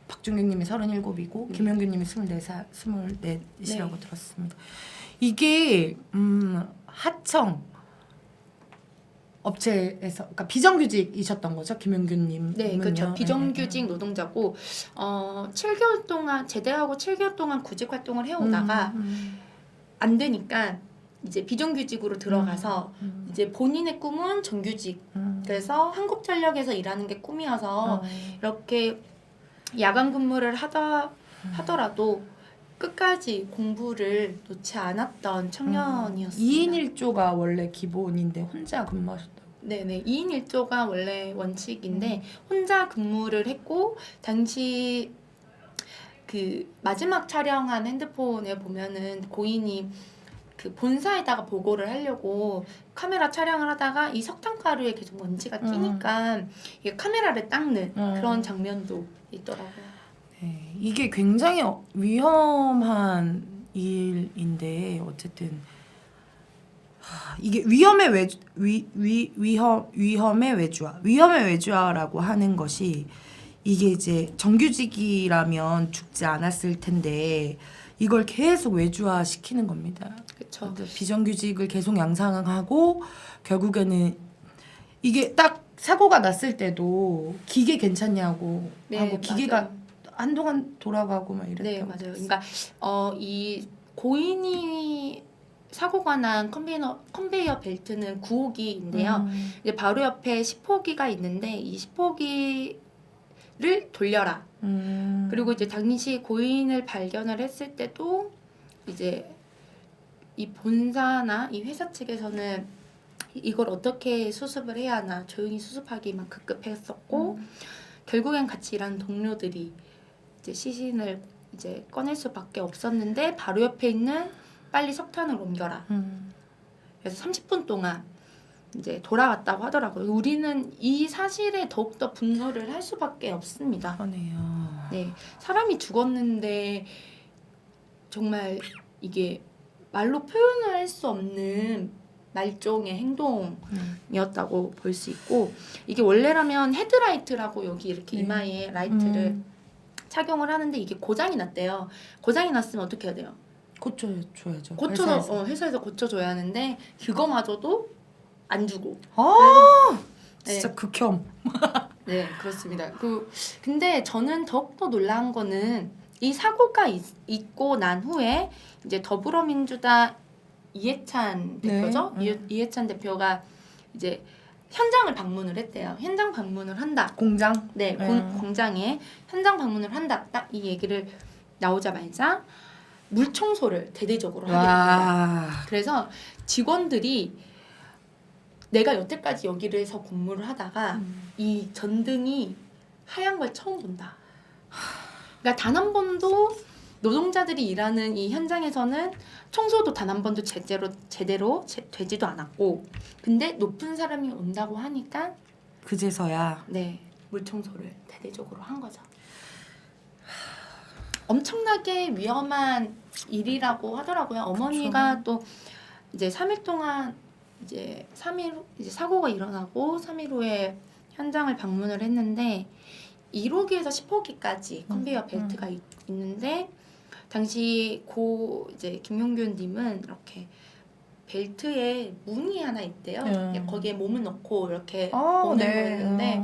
Speaker 2: 박준경님이 37이고 김용균님이 24이시라고
Speaker 1: 네.
Speaker 2: 들었습니다. 이게 하청 업체에서 그러니까 비정규직이셨던 거죠, 김용균님?
Speaker 1: 네, 그렇죠. 비정규직 노동자고 7개월 동안 제대하고 7개월 동안 구직 활동을 해오다가 안 되니까 이제 비정규직으로 들어가서 이제 본인의 꿈은 정규직. 그래서 한국전력에서 일하는 게 꿈이어서 이렇게 야간 근무를 하더라도 끝까지 공부를 놓지 않았던 청년이었습니다.
Speaker 2: 2인 1조가 원래 기본인데 혼자 근무하셨다고.
Speaker 1: 네네, 2인 1조가 원래 원칙인데 혼자 근무를 했고 당시 그 마지막 촬영한 핸드폰에 보면은 고인이 그 본사에다가 보고를 하려고 카메라 촬영을 하다가 이 석탄가루에 계속 먼지가 끼니까 이게 카메라를 닦는 그런 장면도 있더라고요.
Speaker 2: 네, 이게 굉장히 위험한 일인데 어쨌든 이게 위험의 외주화라고 하는 것이 이게 이제 정규직이라면 죽지 않았을 텐데 이걸 계속 외주화 시키는 겁니다.
Speaker 1: 그렇죠.
Speaker 2: 비정규직을 계속 양상하고 결국에는 이게 딱 사고가 났을 때도 기계 괜찮냐고
Speaker 1: 네,
Speaker 2: 하고 기계가
Speaker 1: 맞아요.
Speaker 2: 한동안 돌아가고 막 이랬던
Speaker 1: 네,
Speaker 2: 것
Speaker 1: 맞아요.
Speaker 2: 같았어요.
Speaker 1: 그러니까 이 고인이 사고가 난 컨베이어 벨트는 9호기인데요. 이제 바로 옆에 10호기가 있는데 이 10호기를 돌려라. 그리고 이제 당시 고인을 발견을 했을 때도 이제 이 본사나 이 회사 측에서는 이걸 어떻게 수습을 해야 하나 조용히 수습하기만 급급했었고 결국엔 같이 일하는 동료들이 이제 시신을 이제 꺼낼 수밖에 없었는데 바로 옆에 있는 빨리 석탄을 옮겨라. 그래서 30분 동안 이제 돌아왔다고 하더라고요. 우리는 이 사실에 더욱더 분노를 할 수밖에 없습니다.
Speaker 2: 하네요.
Speaker 1: 네, 사람이 죽었는데 정말 이게 말로 표현을 할 수 없는 말종의 행동이었다고 볼 수 있고 이게 원래라면 헤드라이트라고 여기 이렇게
Speaker 2: 네.
Speaker 1: 이마에 라이트를 착용을 하는데 이게 고장이 났대요. 고장이 났으면 어떻게 해야 돼요?
Speaker 2: 고쳐줘야죠.
Speaker 1: 회사에서 고쳐줘야 하는데 그거마저도 안 주고.
Speaker 2: 진짜
Speaker 1: 네.
Speaker 2: 극혐.
Speaker 1: 네, 그렇습니다. 근데 저는 더욱더 놀라운 거는 이 사고가 있고 난 후에 이제 더불어민주당 이해찬
Speaker 2: 네.
Speaker 1: 대표죠. 이해찬 대표가 이제 현장을 방문을 했대요. 현장 방문을 한다.
Speaker 2: 공장.
Speaker 1: 네, 공장에 현장 방문을 한다. 딱 이 얘기를 나오자마자 물 청소를 대대적으로 하게 됩니다.
Speaker 2: 와.
Speaker 1: 그래서 직원들이 내가 여태까지 여기에서 근무를 하다가 이 전등이 하얀 걸 처음 본다. 그러니까 단 한 번도 노동자들이 일하는 이 현장에서는 청소도 단 한 번도 제대로 되지도 않았고, 근데 높은 사람이 온다고 하니까
Speaker 2: 그제서야.
Speaker 1: 네, 물 청소를 대대적으로 한 거죠. 엄청나게 위험한 일이라고 하더라고요. 어머니가 또 이제 3일 동안 이제 사고가 일어나고 3일 후에 현장을 방문을 했는데 1호기에서 10호기까지 컨베이어 벨트가 있는데 당시 이제 김용균님은 이렇게 벨트에 문이 하나 있대요. 거기에 몸을 넣고 이렇게 오는 거였는데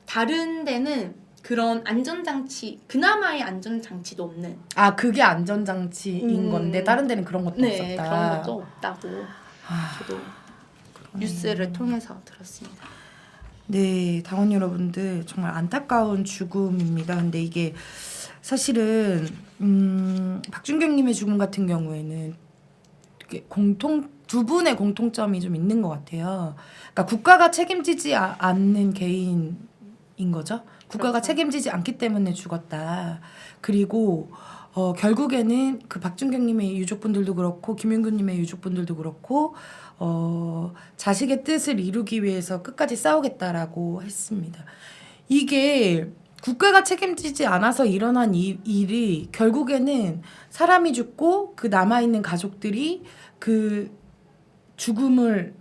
Speaker 1: 다른 데는 그런 안전장치, 그나마의 안전장치도 없는.
Speaker 2: 아, 그게 안전장치인 건데 다른 데는 그런 것도
Speaker 1: 네,
Speaker 2: 없었다.
Speaker 1: 그런 것도 없다고 저도 뉴스를 통해서 들었습니다.
Speaker 2: 네, 당원 여러분들 정말 안타까운 죽음입니다. 근데 이게 사실은 박준경님의 죽음 같은 경우에는 이게 두 분의 공통점이 좀 있는 것 같아요. 그러니까 국가가 책임지지 않는 개인인 거죠. 국가가
Speaker 1: 그렇죠.
Speaker 2: 책임지지 않기 때문에 죽었다. 그리고 결국에는 그 박준경님의 유족분들도 그렇고 김윤근님의 유족분들도 그렇고 자식의 뜻을 이루기 위해서 끝까지 싸우겠다라고 했습니다. 이게 국가가 책임지지 않아서 일어난 일이 결국에는 사람이 죽고 그 남아있는 가족들이 그 죽음을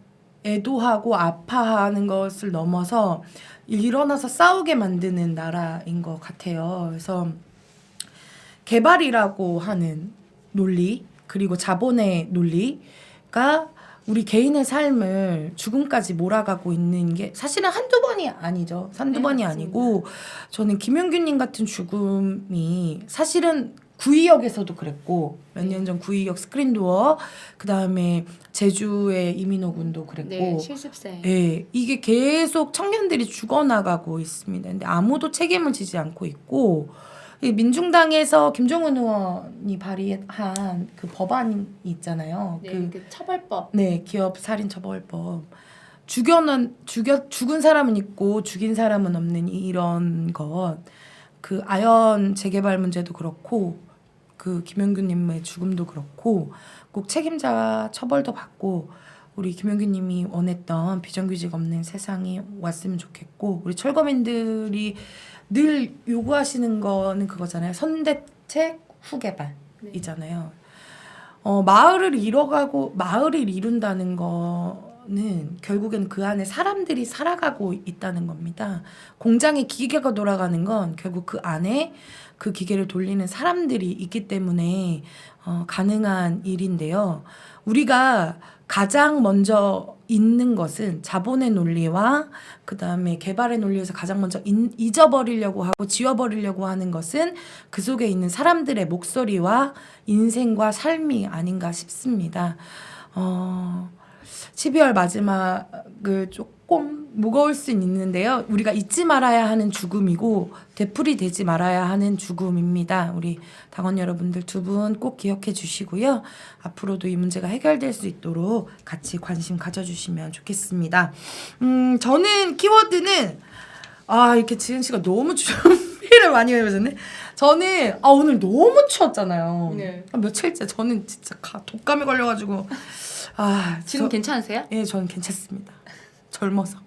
Speaker 2: 애도하고 아파하는 것을 넘어서 일어나서 싸우게 만드는 나라인 것 같아요. 그래서 개발이라고 하는 논리 그리고 자본의 논리가 우리 개인의 삶을 죽음까지 몰아가고 있는 게 사실은 한두 번이 아니죠. 한두
Speaker 1: 네,
Speaker 2: 번이
Speaker 1: 맞습니다.
Speaker 2: 아니고 저는 김용균님 같은 죽음이 사실은 구의역에서도 그랬고 몇 년 전 구의역 스크린도어 그다음에 제주의 이민호 군도 그랬고
Speaker 1: 네, 실습생.
Speaker 2: 예, 이게 계속 청년들이 죽어나가고 있습니다. 근데 아무도 책임을 지지 않고 있고 이 민중당에서 김종은 의원이 발의한 그 법안이 있잖아요.
Speaker 1: 네, 그 처벌법.
Speaker 2: 네, 기업 살인 처벌법. 죽은 사람은 있고 죽인 사람은 없는 이런 것. 그 아연 재개발 문제도 그렇고 그 김용균님의 죽음도 그렇고 꼭 책임자 처벌도 받고 우리 김용균님이 원했던 비정규직 없는 세상이 왔으면 좋겠고 우리 철거민들이 늘 요구하시는 거는 그거잖아요. 선대책 후개발이잖아요. 마을을 이룬다는 거는 결국엔 그 안에 사람들이 살아가고 있다는 겁니다. 공장에 기계가 돌아가는 건 결국 그 안에 그 기계를 돌리는 사람들이 있기 때문에 가능한 일인데요. 우리가 가장 먼저 잊는 것은 자본의 논리와 그 다음에 개발의 논리에서 가장 먼저 잊어버리려고 하고 지워버리려고 하는 것은 그 속에 있는 사람들의 목소리와 인생과 삶이 아닌가 싶습니다. 12월 마지막을 조금 무거울 수는 있는데요. 우리가 잊지 말아야 하는 죽음이고 되풀이 되지 말아야 하는 죽음입니다. 우리 당원 여러분들 두 분 꼭 기억해 주시고요. 앞으로도 이 문제가 해결될 수 있도록 같이 관심 가져주시면 좋겠습니다. 저는 키워드는 이렇게 지은 씨가 너무 준비를 많이 해주셨네. 저는 오늘 너무 추웠잖아요.
Speaker 1: 네.
Speaker 2: 며칠째 저는 진짜 독감에 걸려가지고
Speaker 1: 지금 괜찮으세요?
Speaker 2: 예, 저는 괜찮습니다. 젊어서.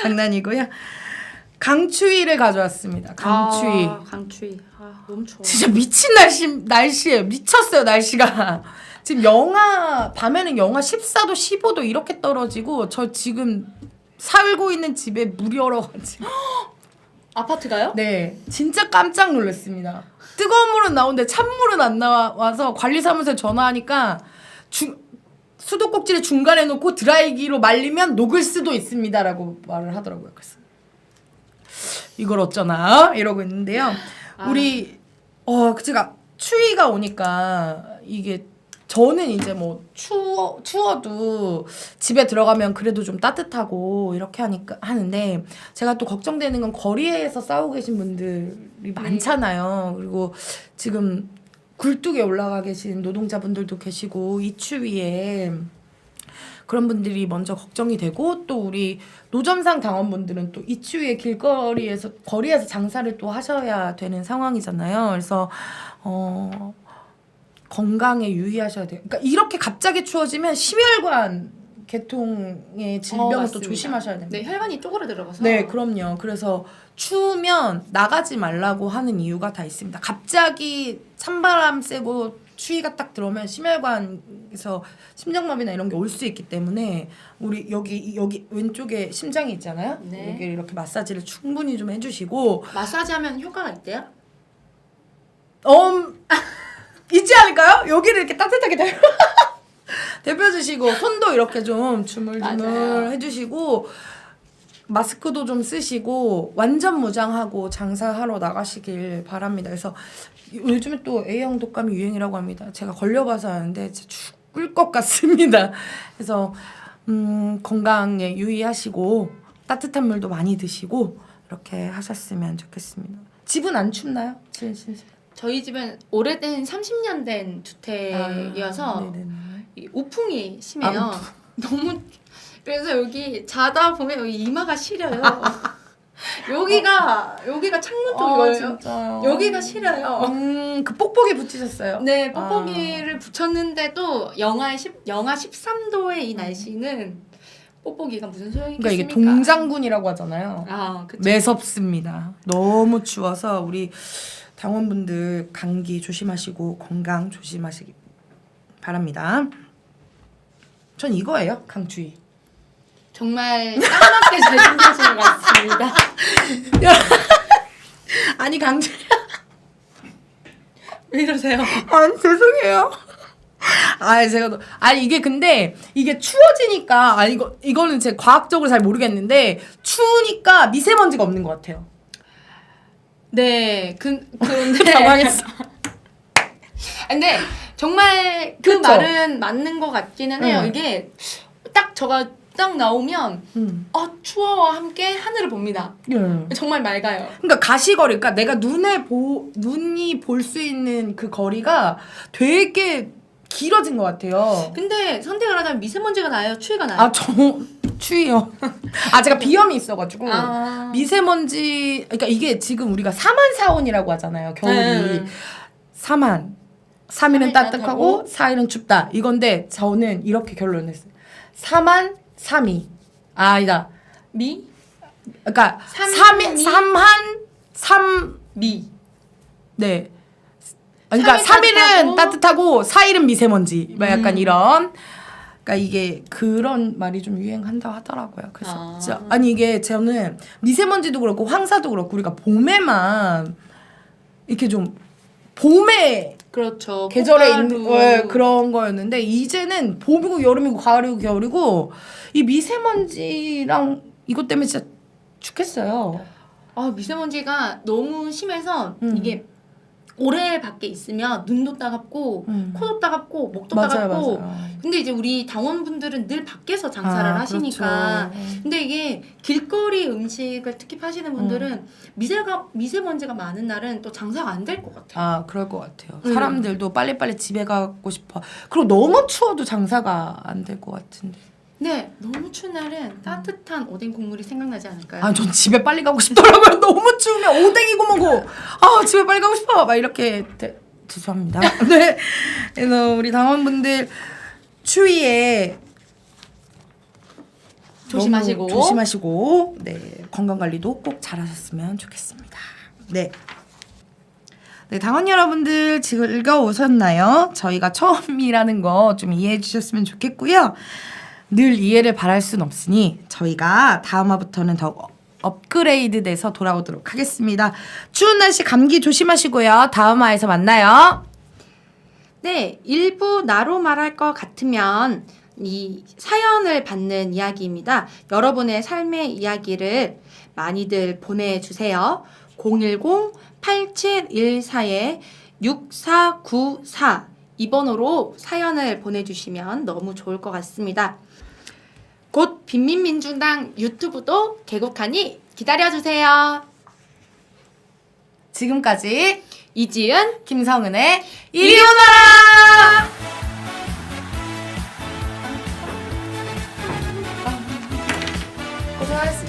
Speaker 2: 장난이고요. 강추위를 가져왔습니다. 강추위.
Speaker 1: 강추위. 너무 추워.
Speaker 2: 진짜 미친 날씨예요. 미쳤어요, 날씨가. 지금 밤에는 영하 14도, 15도 이렇게 떨어지고 저 지금 살고 있는 집에 물이 얼어가지고.
Speaker 1: 아파트가요?
Speaker 2: 네, 진짜 깜짝 놀랐습니다. 뜨거운 물은 나오는데 찬물은 안 나와서 관리사무소에 전화하니까 수도꼭지를 중간에 놓고 드라이기로 말리면 녹을 수도 있습니다라고 말을 하더라고요. 그래서 이걸 어쩌나 이러고 있는데요. 우리 제가 추위가 오니까 이게 저는 이제 뭐 추워도 집에 들어가면 그래도 좀 따뜻하고 이렇게 하는데 제가 또 걱정되는 건 거리에서 싸우고 계신 분들이 많잖아요. 그리고 지금 굴뚝에 올라가 계신 노동자분들도 계시고 이 추위에 그런 분들이 먼저 걱정이 되고 또 우리 노점상 당원분들은 또 이 추위에 거리에서 장사를 또 하셔야 되는 상황이잖아요. 그래서 건강에 유의하셔야 돼요. 그러니까 이렇게 갑자기 추워지면 심혈관 계통의 질병을 또 조심하셔야 됩니다.
Speaker 1: 네, 혈관이 쪼그라들어가서.
Speaker 2: 네, 그럼요. 그래서 추우면 나가지 말라고 하는 이유가 다 있습니다. 갑자기 찬바람 쐬고 추위가 딱 들어오면 심혈관에서 심장마비나 이런 게 올 수 있기 때문에 우리 여기 왼쪽에 심장이 있잖아요.
Speaker 1: 네.
Speaker 2: 여기 이렇게 마사지를 충분히 좀 해주시고
Speaker 1: 마사지하면 효과가 있대요?
Speaker 2: 있지 않을까요? 여기를 이렇게 따뜻하게 데펴주시고 손도 이렇게 좀 주물주물
Speaker 1: 맞아요.
Speaker 2: 해주시고 마스크도 좀 쓰시고 완전 무장하고 장사하러 나가시길 바랍니다. 그래서 요즘에 또 A형 독감이 유행이라고 합니다. 제가 걸려봐서 아는데 진짜 죽을 것 같습니다. 그래서 건강에 유의하시고 따뜻한 물도 많이 드시고 이렇게 하셨으면 좋겠습니다. 집은 안 춥나요?
Speaker 1: 저희 집은 오래된 30년 된 주택이어서
Speaker 2: 네네네.
Speaker 1: 이 우풍이 심해요. 너무 그래서 여기 자다 보면 여기 이마가 시려요. 여기가 창문 쪽이거든요.
Speaker 2: 진짜요?
Speaker 1: 여기가 시려요.
Speaker 2: 그 뽁뽁이 붙이셨어요?
Speaker 1: 네, 뽁뽁이를 붙였는데도 영하 13도의 이 날씨는 뽁뽁이가 무슨 소용이
Speaker 2: 그러니까 이게
Speaker 1: 있겠습니까?
Speaker 2: 동장군이라고 하잖아요.
Speaker 1: 그쵸.
Speaker 2: 매섭습니다. 너무 추워서 우리 당원분들 감기 조심하시고 건강 조심하시기 바랍니다. 전 이거예요, 강추위.
Speaker 1: 정말 딱 맞게 잘 준비하신 것 같습니다.
Speaker 2: 아니 강추위.
Speaker 1: 왜 이러세요?
Speaker 2: 아니 죄송해요. 이게 근데 이게 추워지니까 이거는 제가 과학적으로 잘 모르겠는데 추우니까 미세먼지가 없는 것 같아요.
Speaker 1: 네, 그런데
Speaker 2: 당황했어.
Speaker 1: 근데 정말 그
Speaker 2: 그쵸?
Speaker 1: 말은 맞는 것 같기는 해요.
Speaker 2: 응.
Speaker 1: 이게 저가 딱 나오면 추워와 함께 하늘을 봅니다. 정말 맑아요.
Speaker 2: 그러니까 가시거리, 그러니까 내가 눈이 볼 수 있는 그 거리가 되게 길어진 것 같아요.
Speaker 1: 근데 선택을 하자면 미세먼지가 나요? 추위가 나요?
Speaker 2: 추위요. 제가 비염이 있어가지고 미세먼지, 그러니까 이게 지금 우리가 사만사온이라고 하잖아요. 겨울이
Speaker 1: 네.
Speaker 2: 3일은
Speaker 1: 3일
Speaker 2: 따뜻하고 4일은 춥다. 이건데 저는 이렇게 결론을 냈어요. 3한3이 아니다.
Speaker 1: 미?
Speaker 2: 그러니까
Speaker 1: 3한
Speaker 2: 3미. 네. 그러니까 3일은 따뜻하고 4일은 미세먼지. 뭐 약간 이런. 그러니까 이게 그런 말이 좀 유행한다고 하더라고요. 그래서 진짜 이게 저는 미세먼지도 그렇고 황사도 그렇고 우리가 봄에만 이렇게 좀 봄에
Speaker 1: 그렇죠.
Speaker 2: 계절에
Speaker 1: 꽃가루.
Speaker 2: 있는 그런 거였는데 이제는 봄이고 여름이고 가을이고 겨울이고 이 미세먼지랑 이것 때문에 진짜 죽겠어요.
Speaker 1: 아, 미세먼지가 너무 심해서 이게 오래 밖에 있으면 눈도 따갑고 코도 따갑고 목도 따갑고 근데 이제 우리 당원분들은 늘 밖에서 장사를 하시니까
Speaker 2: 그렇죠.
Speaker 1: 근데 이게 길거리 음식을 특히 파시는 분들은 미세먼지가 많은 날은 또 장사가 안 될 것 같아요.
Speaker 2: 아, 그럴 것 같아요. 사람들도 빨리빨리 집에 가고 싶어. 그리고 너무 추워도 장사가 안 될 것 같은데.
Speaker 1: 네, 너무 추운 날은 따뜻한 오뎅 국물이 생각나지 않을까요?
Speaker 2: 아, 전 집에 빨리 가고 싶더라고요. 너무 추우면 오뎅이고 뭐고. 아, 집에 빨리 가고 싶어. 막 이렇게 죄송합니다. 네. 그래서 우리 당원분들 추위에
Speaker 1: 조심하시고.
Speaker 2: 너무 조심하시고 네, 건강 관리도 꼭 잘하셨으면 좋겠습니다. 네. 네, 당원 여러분들 즐거우셨나요? 저희가 처음이라는 거 좀 이해해 주셨으면 좋겠고요. 늘 이해를 바랄 순 없으니 저희가 다음 화부터는 더 업그레이드 돼서 돌아오도록 하겠습니다. 추운 날씨 감기 조심하시고요. 다음 화에서 만나요.
Speaker 1: 네, 일부 나로 말할 것 같으면 이 사연을 받는 이야기입니다. 여러분의 삶의 이야기를 많이들 보내주세요. 010-8714-6494 이 번호로 사연을 보내주시면 너무 좋을 것 같습니다. 곧 빈민민주당 유튜브도 개국하니 기다려주세요.
Speaker 2: 지금까지
Speaker 1: 이지은
Speaker 2: 김성은의
Speaker 1: 이리 오너라!
Speaker 2: 고생하셨습니다.